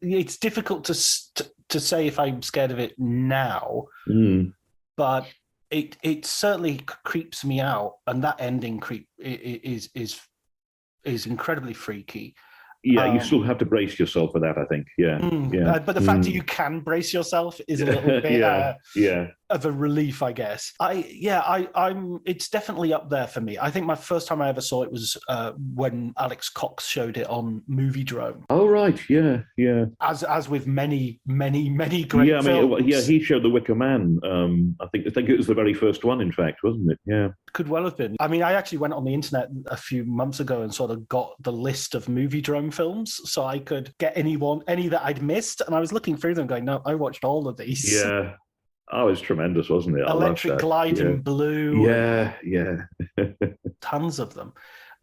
it's difficult to say if I'm scared of it now, but it certainly creeps me out, and that ending is incredibly freaky. Yeah, you still have to brace yourself for that, I think. Yeah, but the fact that you can brace yourself is a little bit of a relief, I guess. I'm. It's definitely up there for me. I think my first time I ever saw it was when Alex Cox showed it on Moviedrome. Oh right, yeah. As with many great films. He showed The Wicker Man. I think it was the very first one, in fact, wasn't it? Yeah. Could well have been. I mean, I actually went on the internet a few months ago and sort of got the list of Moviedrome films so I could get any that I'd missed, and I was looking through them going, no, I watched all of these. Yeah. Oh, it was tremendous, wasn't it? Electric Glide in Blue. Yeah. Tons of them.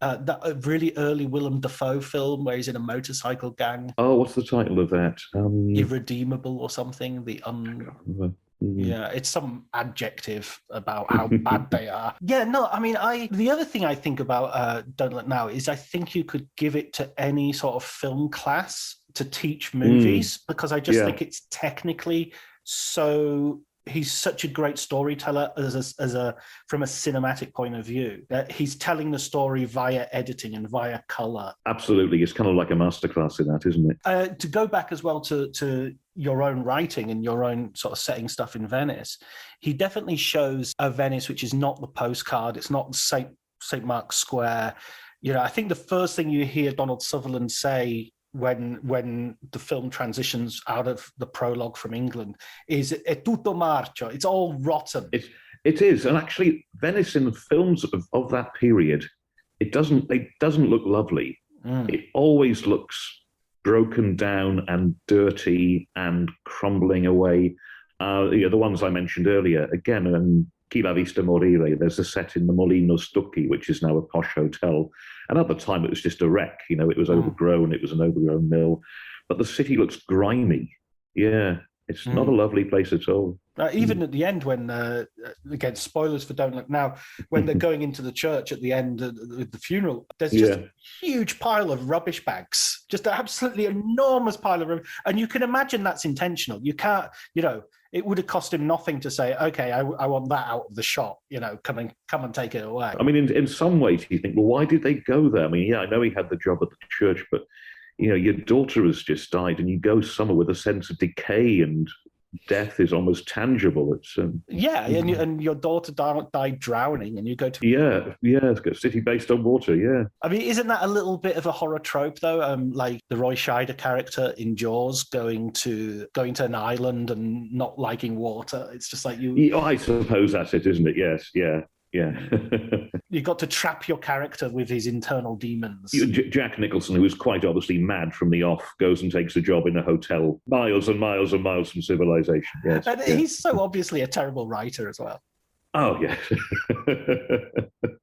That really early Willem Dafoe film where he's in a motorcycle gang. Oh, what's the title of that? Irredeemable or something. Yeah, it's some adjective about how bad they are. Yeah, no, I mean, the other thing I think about Don't Look Now is I think you could give it to any sort of film class to teach movies, because I just think it's technically so... He's such a great storyteller from a cinematic point of view. He's telling the story via editing and via color. Absolutely. It's kind of like a masterclass in that, isn't it? To go back as well to your own writing and your own sort of setting stuff in Venice, he definitely shows a Venice which is not the postcard. It's not St. Mark's Square. You know, I think the first thing you hear Donald Sutherland say when the film transitions out of the prologue from England is "È tutto marcio." It's all rotten. It is, and actually, Venice in the films of that period, it doesn't look lovely. It always looks broken down and dirty and crumbling away. The ones I mentioned earlier, again, and Chi l'ha vista morire, there's a set in the Molino Stucchi, which is now a posh hotel. And at the time, it was just a wreck. You know, it was overgrown. It was an overgrown mill. But the city looks grimy. Yeah, it's not a lovely place at all. Even at the end when, again, spoilers for Don't Look Now, when they're going into the church at the end of the funeral, there's just a huge pile of rubbish bags, just an absolutely enormous pile of rubbish. And you can imagine that's intentional. You can't, it would have cost him nothing to say, okay, I want that out of the shot, come and take it away. I mean, in some ways you think, well, why did they go there? I mean, I know he had the job at the church, but, your daughter has just died and you go somewhere with a sense of decay and death is almost tangible. It's and your daughter died drowning, and you go to it's a city based on water. Yeah, I mean, isn't that a little bit of a horror trope though? Like the Roy Scheider character in Jaws going to an island and not liking water. It's just like you. I suppose that's it, isn't it? Yes, yeah. You got to trap your character with his internal demons. Jack Nicholson, who is quite obviously mad from the off, goes and takes a job in a hotel miles and miles and miles from civilization. Yes, and he's so obviously a terrible writer as well. Oh, yes.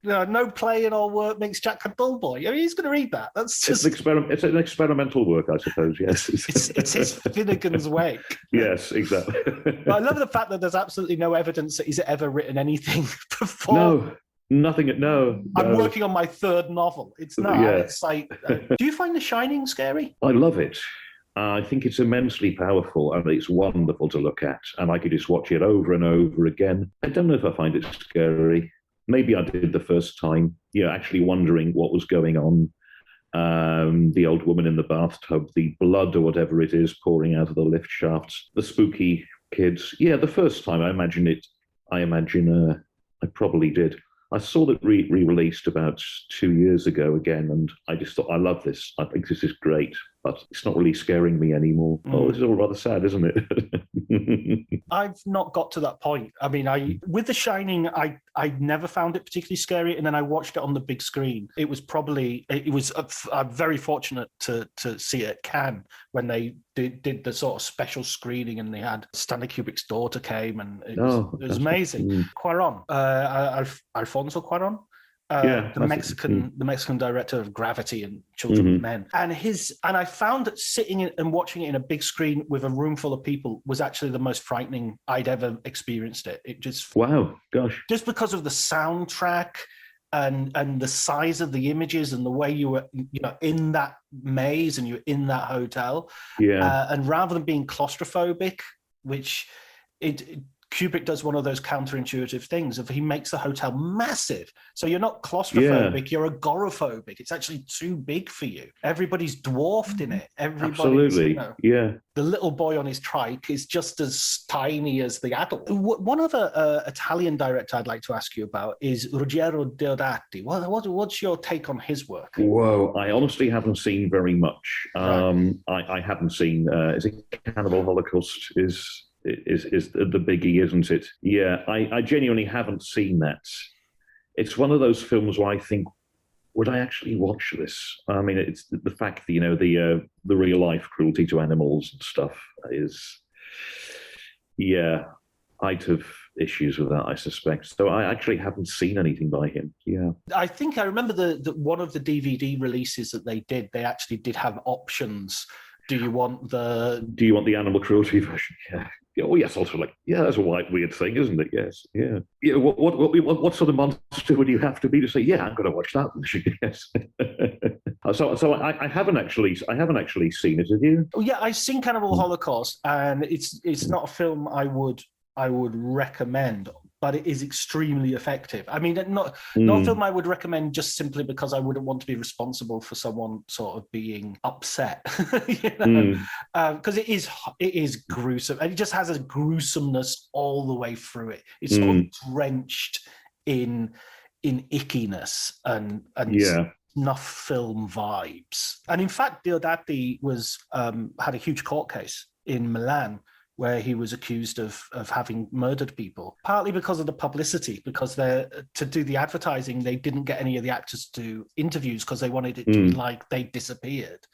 No play in all work makes Jack a dull boy. I mean, he's going to read that. That's just... It's an experimental work, I suppose, yes. it's his Finnegan's Wake. Yes, exactly. But I love the fact that there's absolutely no evidence that he's ever written anything before. No, nothing, no. I'm working on my third novel. It's not. Yeah. It's like, do you find The Shining scary? I love it. I think it's immensely powerful and it's wonderful to look at. And I could just watch it over and over again. I don't know if I find it scary. Maybe I did the first time, actually wondering what was going on. the old woman in the bathtub, the blood or whatever it is pouring out of the lift shafts, the spooky kids. Yeah, the first time I probably did. I saw it re-released about 2 years ago again, and I just thought, I love this. I think this is great, but it's not really scaring me anymore. Oh, this is all rather sad, isn't it? I've not got to that point. I mean, with The Shining, I never found it particularly scary, and then I watched it on the big screen. I'm very fortunate to see it at Cannes when they did the sort of special screening, and they had Stanley Kubrick's daughter came, and it was amazing. Cuarón, Alfonso Cuarón. The Mexican director of Gravity and Children of Men, and I found that sitting and watching it in a big screen with a room full of people was actually the most frightening I'd ever experienced it. It just just because of the soundtrack and the size of the images and the way you were in that maze and you're in that hotel, and rather than being claustrophobic, which Kubrick does one of those counterintuitive things of he makes the hotel massive. So you're not claustrophobic, you're agoraphobic. It's actually too big for you. Everybody's dwarfed in it. Absolutely. The little boy on his trike is just as tiny as the adult. One other Italian director I'd like to ask you about is Ruggero Deodati. What's your take on his work? Whoa, I honestly haven't seen very much. I haven't seen, is it Cannibal Holocaust is the biggie, isn't it? Yeah, I genuinely haven't seen that. It's one of those films where I think, would I actually watch this? I mean, it's the fact that, the real life cruelty to animals and stuff is, I'd have issues with that, I suspect. So I actually haven't seen anything by him. Yeah. I think I remember the one of the DVD releases that they did, they actually did have options. Do you want the animal cruelty version? Yeah. Oh yes, also that's a weird thing, isn't it? Yes, yeah. Yeah. What sort of monster would you have to be to say, yeah, I'm going to watch that? Yes. So I haven't actually seen it. Have you? Oh yeah, I've seen Cannibal Holocaust, and it's not a film I would recommend, but it is extremely effective. I mean, not a film I would recommend just simply because I wouldn't want to be responsible for someone sort of being upset, because it is gruesome, and it just has a gruesomeness all the way through it. It's sort of drenched in ickiness and snuff film vibes. And in fact, Deodati had a huge court case in Milan where he was accused of having murdered people, partly because of the publicity, because to do the advertising, they didn't get any of the actors to do interviews because they wanted it to be like they disappeared,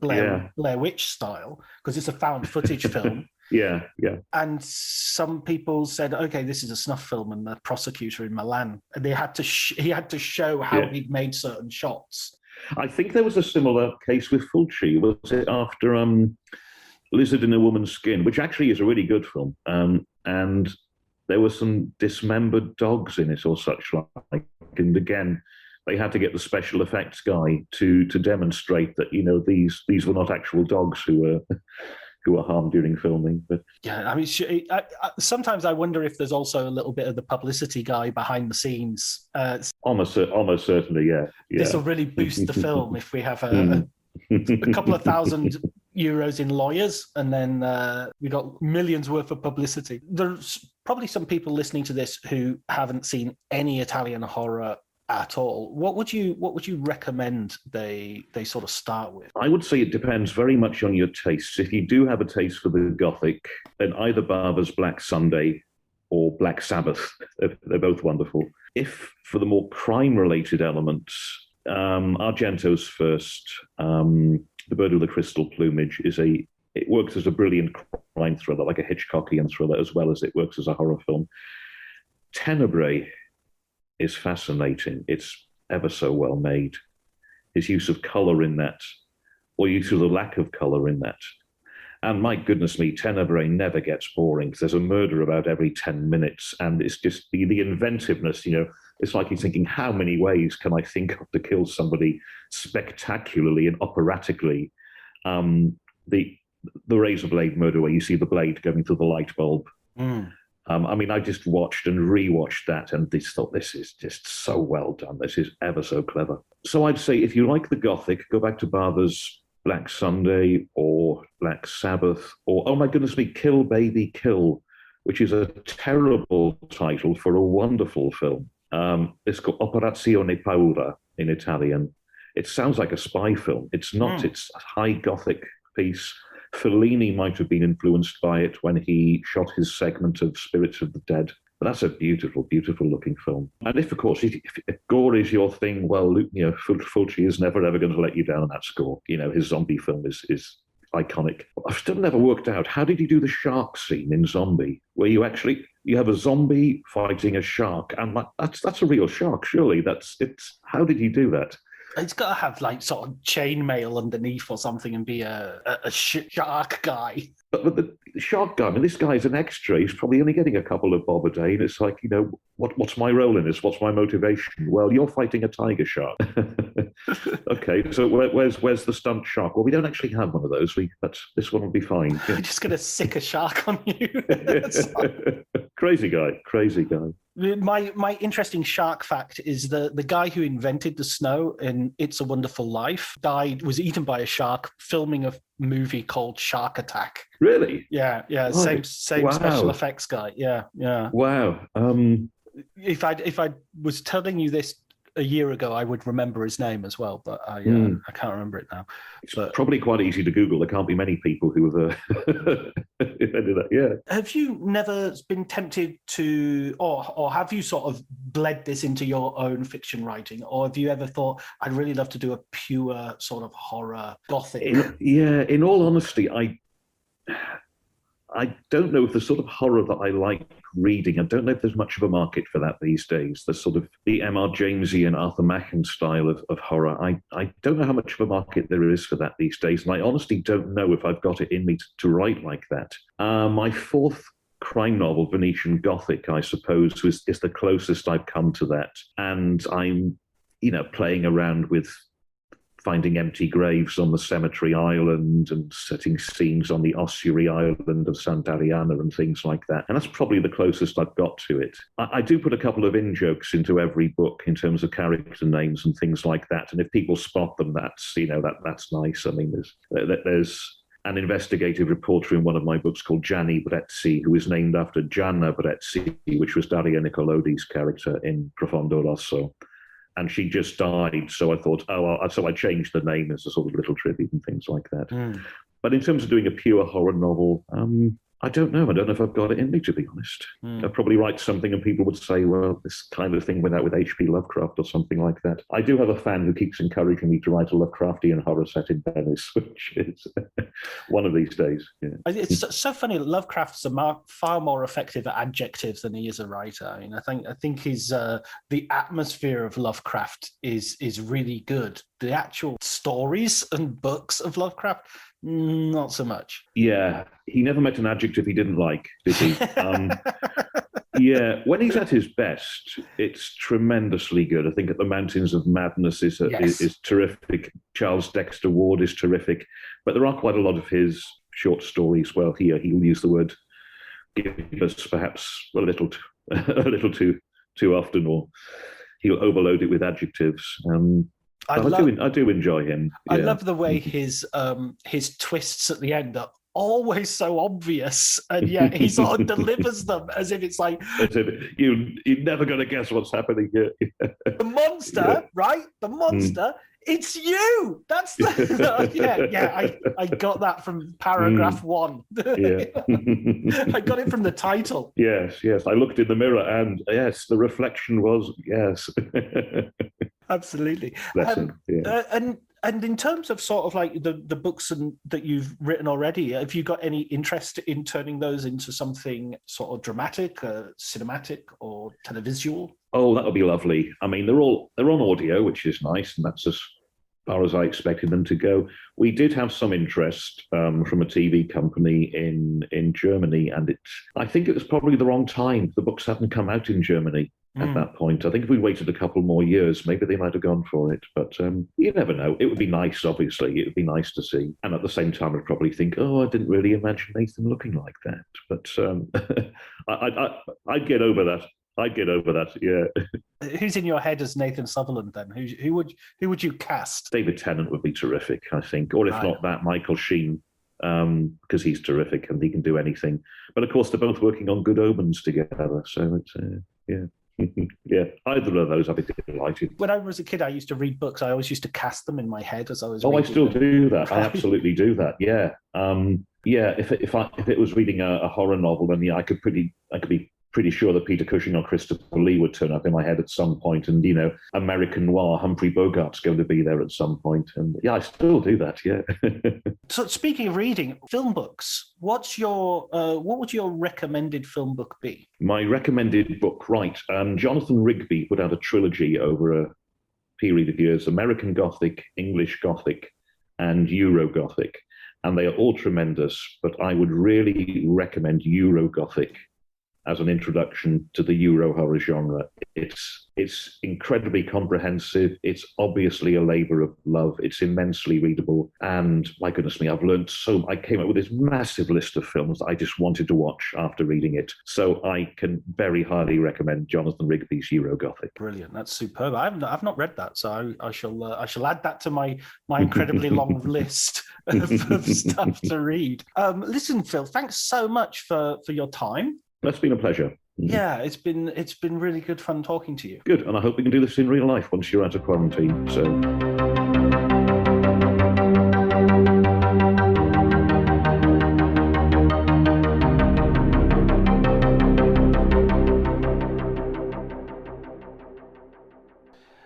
Blair Witch style, because it's a found footage film. Yeah. And some people said, okay, this is a snuff film, and the prosecutor in Milan, and he had to show how he'd made certain shots. I think there was a similar case with Fulci. Was it after Lizard in a Woman's Skin, which actually is a really good film, and there were some dismembered dogs in it or such like. And again, they had to get the special effects guy to demonstrate that these were not actual dogs who were harmed during filming. But yeah, I mean, sometimes I wonder if there's also a little bit of the publicity guy behind the scenes. Almost certainly, yeah. This will really boost the film if we have a couple of thousand euros in lawyers, and then we got millions worth of publicity. There's probably some people listening to this who haven't seen any Italian horror at all. What would you recommend they sort of start with? I would say it depends very much on your tastes. If you do have a taste for the Gothic, then either Barber's Black Sunday or Black Sabbath. They're both wonderful. If for the more crime-related elements, Argento's first, The Bird with the Crystal Plumage, it works as a brilliant crime thriller, like a Hitchcockian thriller, as well as it works as a horror film. Tenebrae is fascinating. It's ever so well made. His use of colour in that, or use of the lack of colour in that. And my goodness me, Tenebrae never gets boring. There's a murder about every 10 minutes, and it's just the inventiveness, It's like you're thinking, how many ways can I think of to kill somebody spectacularly and operatically? The razor blade murder, where you see the blade going through the light bulb. I mean, I just watched and rewatched that and just thought, this is just so well done. This is ever so clever. So I'd say if you like the Gothic, go back to Barber's Black Sunday or Black Sabbath or, oh my goodness me, Kill Baby Kill, which is a terrible title for a wonderful film. It's called Operazione Paura in Italian. It sounds like a spy film. It's not. It's a high Gothic piece. Fellini might have been influenced by it when he shot his segment of Spirits of the Dead. But that's a beautiful, beautiful looking film. And if, of course, if gore is your thing, well, Fulci is never, ever going to let you down on that score. His zombie film is iconic. I've still never worked out, how did he do the shark scene in Zombie, where you have a zombie fighting a shark, and that's a real shark, surely. How did he do that? It's got to have like sort of chainmail underneath or something and be a shark guy. But the shark guy, I mean, this guy's an extra. He's probably only getting a couple of bob a day. And it's like, what's my role in this? What's my motivation? Well, you're fighting a tiger shark. Okay, so where's the stunt shark? Well, we don't actually have one of those. But this one will be fine. Yeah. I'm just going to sick a shark on you. Crazy guy. My interesting shark fact is the guy who invented the snow in It's a Wonderful Life was eaten by a shark filming a movie called Shark Attack. Really? Yeah. Right. Same Wow. special effects guy. Yeah. Wow. If I was telling you this a year ago, I would remember his name as well, but I can't remember it now. It's probably quite easy to Google. There can't be many people who have invented that. Yeah. Have you never been tempted to, or have you sort of bled this into your own fiction writing, or have you ever thought, I'd really love to do a pure sort of horror Gothic? In all honesty, I don't know if the sort of horror that I like reading, I don't know if there's much of a market for that these days. The sort of the M.R. Jamesy and Arthur Machen style of horror. I don't know how much of a market there is for that these days. And I honestly don't know if I've got it in me to write like that. My fourth crime novel, Venetian Gothic, I suppose, is the closest I've come to that. And I'm, playing around with finding empty graves on the cemetery island and setting scenes on the ossuary island of Sant'Ariana and things like that. And that's probably the closest I've got to it. I do put a couple of in-jokes into every book in terms of character names and things like that. And if people spot them, that's nice. I mean, there's an investigative reporter in one of my books called Gianni Brezzi, who is named after Gianna Brezzi, which was Daria Nicolodi's character in Profondo Rosso. And she just died, so I thought, so I changed the name as a sort of little tribute and things like that. But in terms of doing a pure horror novel, I don't know. I don't know if I've got it in me, to be honest. I'd probably write something and people would say, well, this kind of thing went out with H.P. Lovecraft or something like that. I do have a fan who keeps encouraging me to write a Lovecraftian horror set in Venice, which is one of these days. Yeah. It's so funny. Lovecraft's far more effective at adjectives than he is a writer. I mean, I think his the atmosphere of Lovecraft is really good. The actual stories and books of Lovecraft, not so much. Yeah, he never met an adjective he didn't like, did he? Yeah, when he's at his best, it's tremendously good. I think At the Mountains of Madness is terrific. Charles Dexter Ward is terrific. But there are quite a lot of his short stories. Well, he'll use the word gibbous perhaps a little too often, or he'll overload it with adjectives. I do enjoy him. Yeah. I love the way his twists at the end are always so obvious, and yet he sort of delivers them as if it's like you're never going to guess what's happening here. The monster, right? The monster. It's you. That's the I got that from paragraph 1. Yeah. I got it from the title. Yes. I looked in the mirror, and yes, the reflection was yes. Absolutely. And in terms of sort of like the books that you've written already, have you got any interest in turning those into something sort of dramatic, cinematic, or televisual? Oh, that would be lovely. I mean, they're on audio, which is nice, and that's as far as I expected them to go. We did have some interest from a TV company in Germany, and I think it was probably the wrong time. The books hadn't come out in Germany. at that point. I think if we waited a couple more years, maybe they might have gone for it. But you never know. It would be nice, obviously. It would be nice to see. And at the same time, I'd probably think, oh, I didn't really imagine Nathan looking like that. But I'd get over that. I'd get over that, yeah. Who's in your head as Nathan Sutherland then? Who would you cast? David Tennant would be terrific, I think. Or if not that, Michael Sheen, because he's terrific and he can do anything. But of course, they're both working on Good Omens together. So it's, yeah. Yeah, either of those I'd be delighted. When I was a kid, I used to read books. I always used to cast them in my head as I was. I still do that. I absolutely do that. Yeah, yeah. If it was reading a horror novel, then I could be pretty sure that Peter Cushing or Christopher Lee would turn up in my head at some point, and American Noir, Humphrey Bogart's going to be there at some point, and yeah, I still do that. Yeah. So speaking of reading film books, what would your recommended film book be? My recommended book, right? Jonathan Rigby put out a trilogy over a period of years: American Gothic, English Gothic, and Euro Gothic, and they are all tremendous. But I would really recommend Euro Gothic as an introduction to the Euro horror genre. It's incredibly comprehensive. It's obviously a labor of love. It's immensely readable. And my goodness me, I've learned I came up with this massive list of films that I just wanted to watch after reading it. So I can very highly recommend Jonathan Rigby's Euro Gothic. Brilliant. That's superb. I've not read that, so I shall add that to my incredibly long list of stuff to read. Listen, Phil, thanks so much for your time. That's been a pleasure. Yeah, it's been really good fun talking to you. Good, and I hope we can do this in real life once you're out of quarantine. So.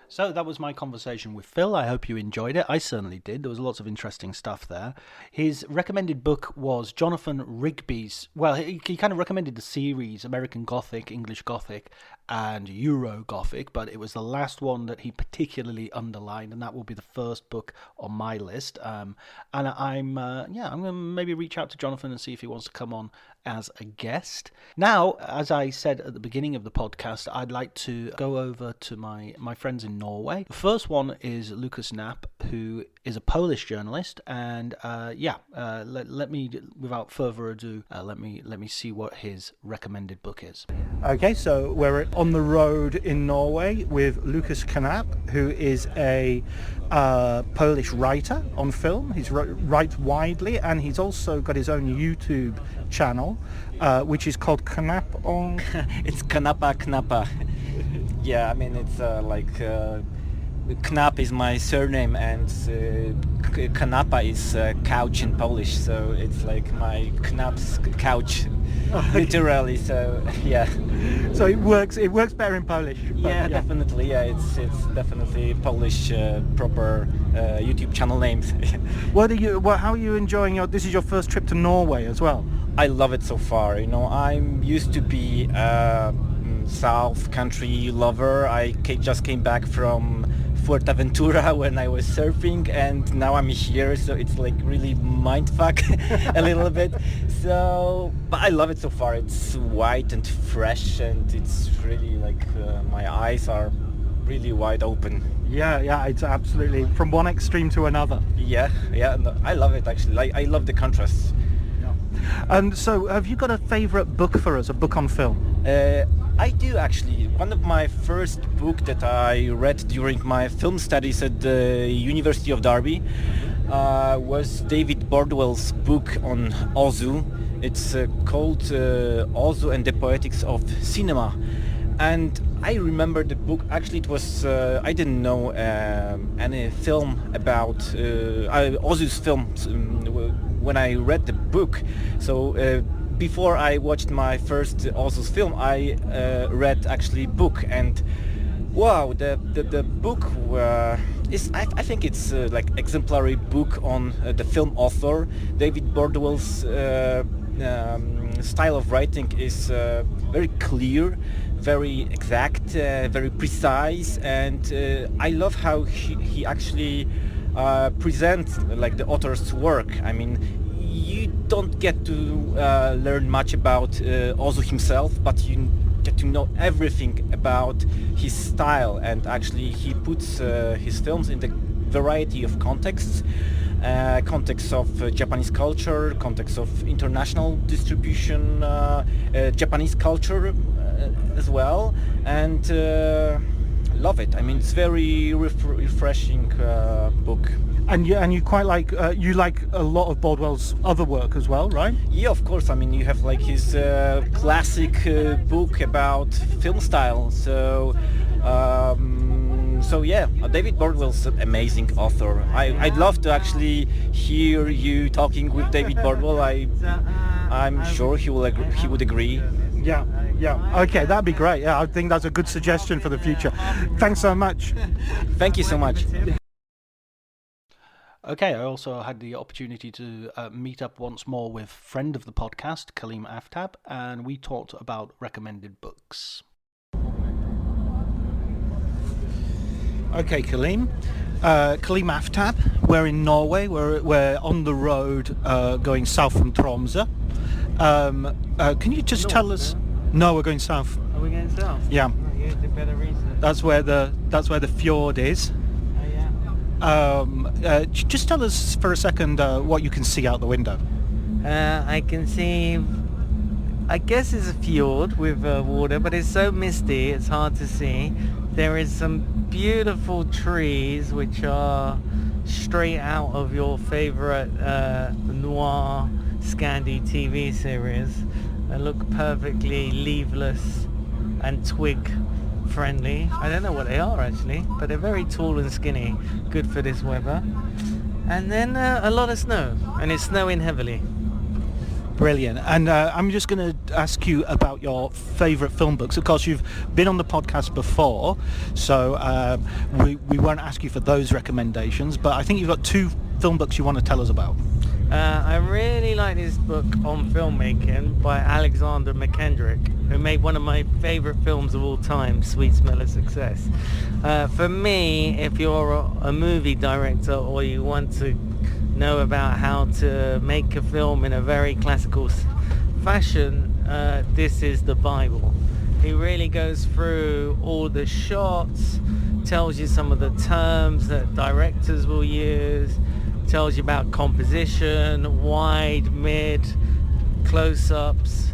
So that was my conversation with Phil. I hope you enjoyed it. I certainly did. There was lots of interesting stuff there. His recommended book was Jonathan Rigby's, well, he kind of recommended the series American Gothic, English Gothic, and Euro Gothic, but it was the last one that he particularly underlined, and that will be the first book on my list. And I'm going to maybe reach out to Jonathan and see if he wants to come on as a guest. Now, as I said at the beginning of the podcast, I'd like to go over to my friends in Norway. The first one is Lucas Knapp, who is a Polish journalist, and let me, without further ado, let me see what his recommended book is. Okay, so we're on the road in Norway with Lucas Knapp, who is a Polish writer on film. He's writes widely, and he's also got his own YouTube channel, which is called Knapp on... It's Knapa. Yeah, I mean, it's Knapp is my surname, and Kanapa is couch in Polish, so it's like my Knapp's couch, literally. So yeah. So it works better in Polish. Yeah, definitely. Yeah, it's definitely Polish proper YouTube channel names. How are you enjoying this is your first trip to Norway as well? I love it so far. I'm used to be South country lover. I just came back from Fuerteventura when I was surfing, and now I'm here, so it's like really mindfuck a little bit. So, but I love it so far. It's white and fresh, and it's really like my eyes are really wide open. Yeah, it's absolutely from one extreme to another. Yeah, no, I love it actually. I love the contrast. And so, have you got a favourite book for us, a book on film? I do actually. One of my first book that I read during my film studies at the University of Derby was David Bordwell's book on Ozu. It's called Ozu and the Poetics of Cinema. And I remember the book, actually it was, I didn't know any film about Ozu's films when I read the book. So before I watched my first Ozu's film, I read actually book, and wow, the book is, I think it's like exemplary book on the film author. David Bordwell's style of writing is very clear, very exact, very precise, and I love how he actually presents like the author's work. I mean, you don't get to learn much about Ozu himself, but get to know everything about his style, and actually he puts his films in the variety of contexts. Context of Japanese culture, context of international distribution, Japanese culture as well, and love it. I mean, it's very refreshing book. And you quite like you like a lot of Bordwell's other work as well, right? Yeah, of course. I mean, you have like his classic book about film style. So yeah, David Bordwell's an amazing author. I'd love to actually hear you talking with David Bordwell. I'm sure he would agree. Yeah. Okay, that'd be great. Yeah, I think that's a good suggestion for the future. Thanks so much. Thank you so much. Okay, I also had the opportunity to meet up once more with friend of the podcast, Kaleem Aftab, and we talked about recommended books. Okay, Kaleem Aftab. We're in Norway. We're on the road going south from Tromsø. Can you just tell us? No, we're going south. Are we going south? Yeah. Oh, you did better research. That's where the fjord is. Just tell us for a second what you can see out the window. I can see, I guess it's a fjord with water, but it's so misty it's hard to see. There is some beautiful trees which are straight out of your favorite noir Scandi TV series. They look perfectly leafless and twig friendly. I don't know what they are actually, but they're very tall and skinny, good for this weather. And then a lot of snow, and it's snowing heavily. Brilliant. And I'm just going to ask you about your favourite film books. Of course, you've been on the podcast before, so we won't ask you for those recommendations, but I think you've got 2 film books you want to tell us about. I really like this book on filmmaking by Alexander McKendrick, who made one of my favourite films of all time, Sweet Smell of Success. For me, if you're a movie director or you want to know about how to make a film in a very classical fashion, this is the Bible. He really goes through all the shots, tells you some of the terms that directors will use, tells you about composition, wide, mid, close-ups,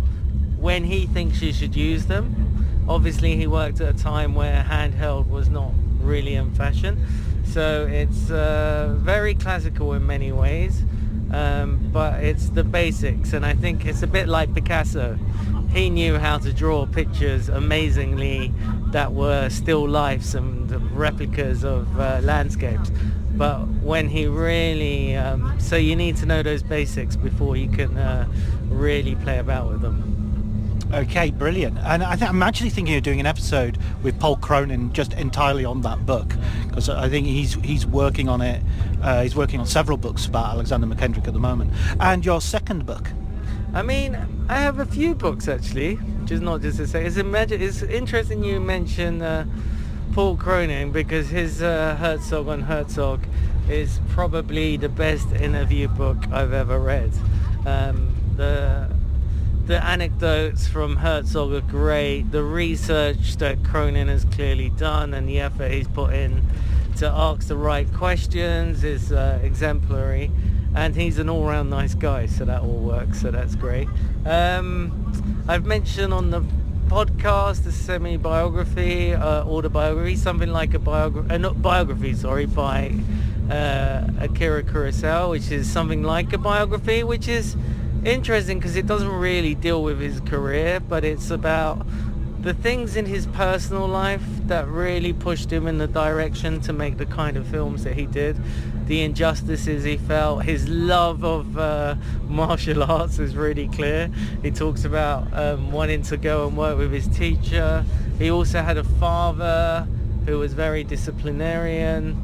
when he thinks you should use them. Obviously he worked at a time where handheld was not really in fashion, so it's very classical in many ways, but it's the basics, and I think it's a bit like Picasso. He knew how to draw pictures amazingly that were still lifes and replicas of landscapes. But when he really, so you need to know those basics before you can really play about with them. Okay, brilliant. And I'm actually thinking of doing an episode with Paul Cronin just entirely on that book, because I think he's working on it. He's working on several books about Alexander McKendrick at the moment. And your second book? I mean, I have a few books actually, which is not just to say. It's interesting you mention Paul Cronin, because his Herzog on Herzog is probably the best interview book I've ever read. The anecdotes from Herzog are great. The research that Cronin has clearly done and the effort he's put in to ask the right questions is exemplary. And he's an all-round nice guy, so that all works, so that's great. I've mentioned on the podcast a semi-biography, autobiography, something like a biography, by Akira Kurosawa, which is something like a biography, which is interesting because it doesn't really deal with his career, but it's about the things in his personal life that really pushed him in the direction to make the kind of films that he did. The injustices he felt, his love of martial arts is really clear. He talks about wanting to go and work with his teacher. He also had a father who was very disciplinarian,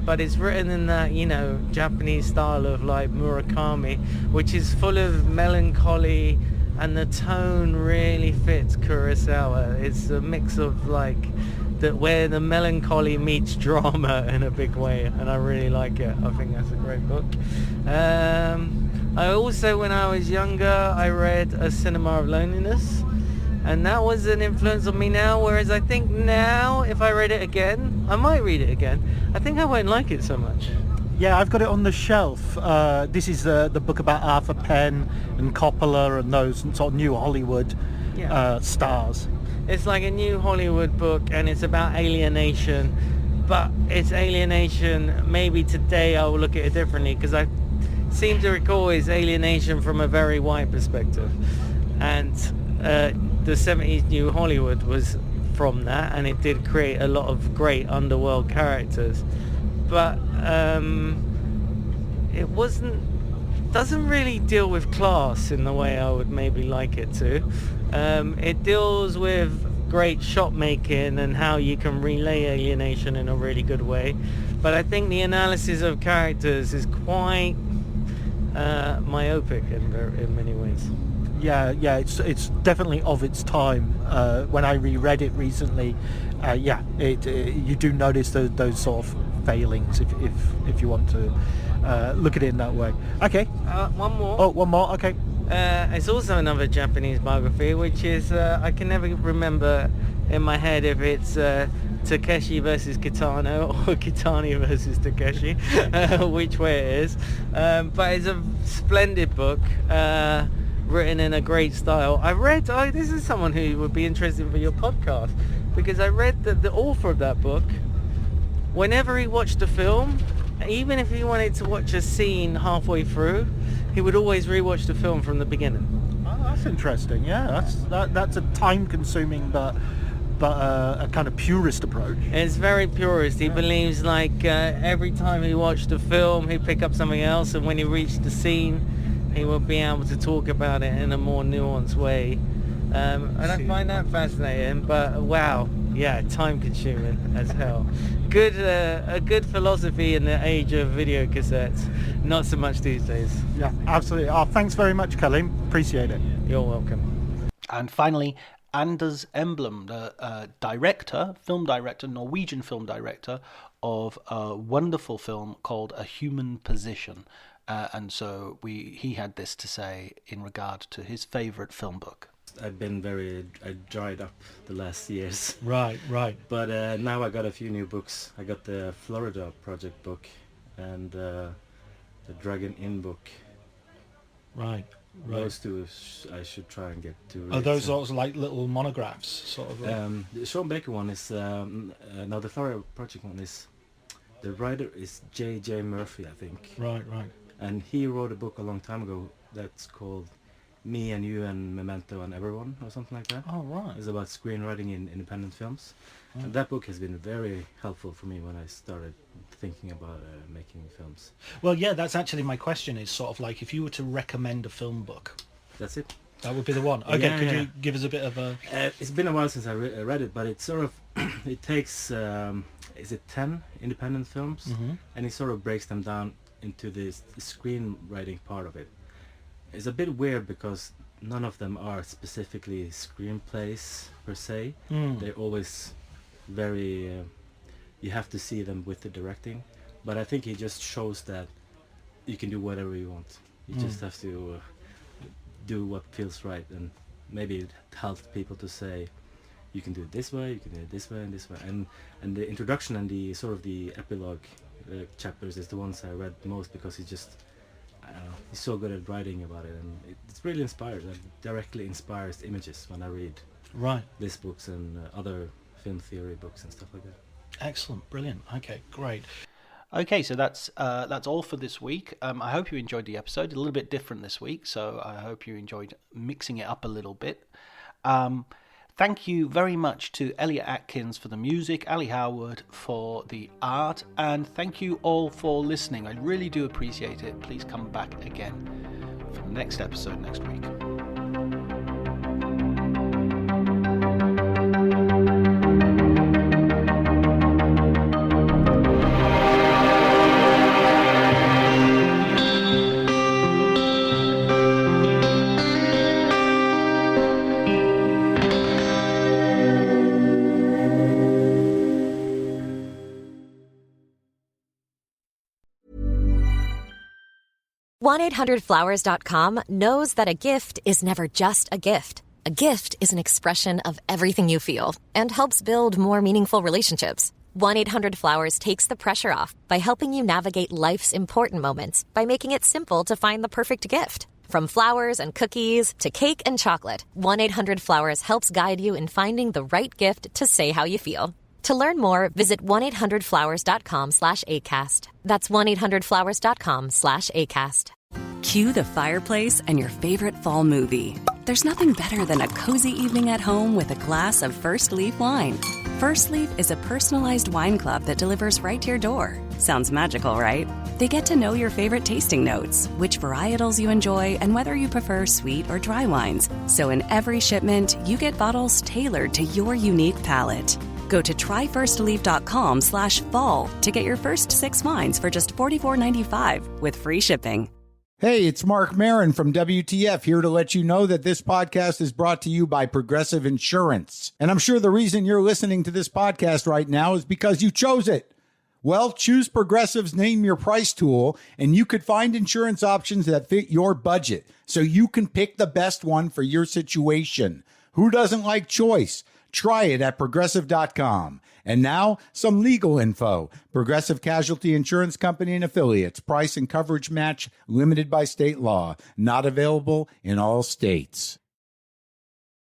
but it's written in that, Japanese style of like Murakami, which is full of melancholy, and the tone really fits Kurosawa. It's a mix of like where the melancholy meets drama in a big way, and I really like it. I think that's a great book. I also, when I was younger, I read A Cinema of Loneliness, And that was an influence on me now, whereas I think now, if I read it again, I might read it again. I think I won't like it so much. Yeah, I've got it on the shelf. This is the book about Arthur Penn and Coppola and those sort of new Hollywood stars. It's like a new Hollywood book, and it's about alienation. But it's alienation, maybe today I will look at it differently, because I seem to recall it's alienation from a very white perspective. And the 70s New Hollywood was from that, and it did create a lot of great underworld characters. But it doesn't really deal with class in the way I would maybe like it to. It deals with great shot making and how you can relay alienation in a really good way. But I think the analysis of characters is quite myopic in many ways. Yeah, it's definitely of its time. When I reread it recently, you do notice those sort of failings if you want to look at it in that way. Okay. One more. Oh, one more. Okay. It's also another Japanese biography, which is I can never remember in my head if it's Takeshi versus Kitano or Kitani versus Takeshi, which way it is. But it's a splendid book. Written in a great style. This is someone who would be interested for your podcast, because I read that the author of that book, whenever he watched a film, even if he wanted to watch a scene halfway through, he would always rewatch the film from the beginning. Oh, that's interesting. Yeah, that's a time-consuming but a kind of purist approach. It's very purist. He believes like every time he watched a film, he'd pick up something else, and when he reached the scene, he will be able to talk about it in a more nuanced way. And I find that fascinating, but wow, yeah, time-consuming as hell. A good philosophy in the age of video cassettes, not so much these days. Yeah, absolutely. Oh, thanks very much, Colin. Appreciate it. You're welcome. And finally, Anders Emblem, the Norwegian film director of a wonderful film called A Human Position. And so he had this to say in regard to his favourite film book. I've been I dried up the last years. Right. But now I got a few new books. I got the Florida Project book and the Dragon Inn book. Right. Those two I should try and get to read. Are those sort of like little monographs, sort of? The Sean Baker one is now the Florida Project one is, the writer is J.J. Murphy, I think. Right. And he wrote a book a long time ago that's called Me and You and Memento and Everyone, or something like that. Oh, right. It's about screenwriting in independent films. Oh. And that book has been very helpful for me when I started thinking about making films. Well, yeah, that's actually my question, is sort of like if you were to recommend a film book. That's it. That would be the one. Okay, could you give us a bit of a... It's been a while since I read it, but it's sort of, it takes, 10 independent films, and he sort of breaks them down into the screenwriting part of it. It's a bit weird because none of them are specifically screenplays per se. They're always very you have to see them with the directing, but I think he just shows that you can do whatever you want. You just have to do what feels right, and maybe it helps people to say you can do it this way, you can do it this way and this way, and the introduction and the sort of the epilogue chapters is the ones I read most, because he's so good at writing about it, and it's really inspired. It directly inspires images when I read these books and other film theory books and stuff like that. Excellent, brilliant. Okay, great. Okay, so that's all for this week. I hope you enjoyed the episode. A little bit different this week, so I hope you enjoyed mixing it up a little bit. Thank you very much to Elliot Atkins for the music, Ali Howard for the art, and thank you all for listening. I really do appreciate it. Please come back again for the next episode next week. $1-800-Flowers.com knows that a gift is never just a gift. A gift is an expression of everything you feel and helps build more meaningful relationships. 1-800-Flowers takes the pressure off by helping you navigate life's important moments by making it simple to find the perfect gift. From flowers and cookies to cake and chocolate, 1-800-Flowers helps guide you in finding the right gift to say how you feel. To learn more, visit 1-800-Flowers.com/ACAST. That's 1-800-Flowers.com/ACAST. Cue the fireplace and your favorite fall movie. There's nothing better than a cozy evening at home with a glass of First Leaf wine. First Leaf is a personalized wine club that delivers right to your door. Sounds magical, right? They get to know your favorite tasting notes, which varietals you enjoy, and whether you prefer sweet or dry wines. So in every shipment, you get bottles tailored to your unique palate. Go to tryfirstleaf.com/fall to get your first 6 wines for just $44.95 with free shipping. Hey, it's Mark Marin from WTF here to let you know that this podcast is brought to you by Progressive Insurance. And I'm sure the reason you're listening to this podcast right now is because you chose it. Well, choose Progressive's Name Your Price tool, and you could find insurance options that fit your budget, so you can pick the best one for your situation. Who doesn't like choice? Try it at Progressive.com. And now, some legal info. Progressive Casualty Insurance Company and Affiliates. Price and coverage match limited by state law. Not available in all states.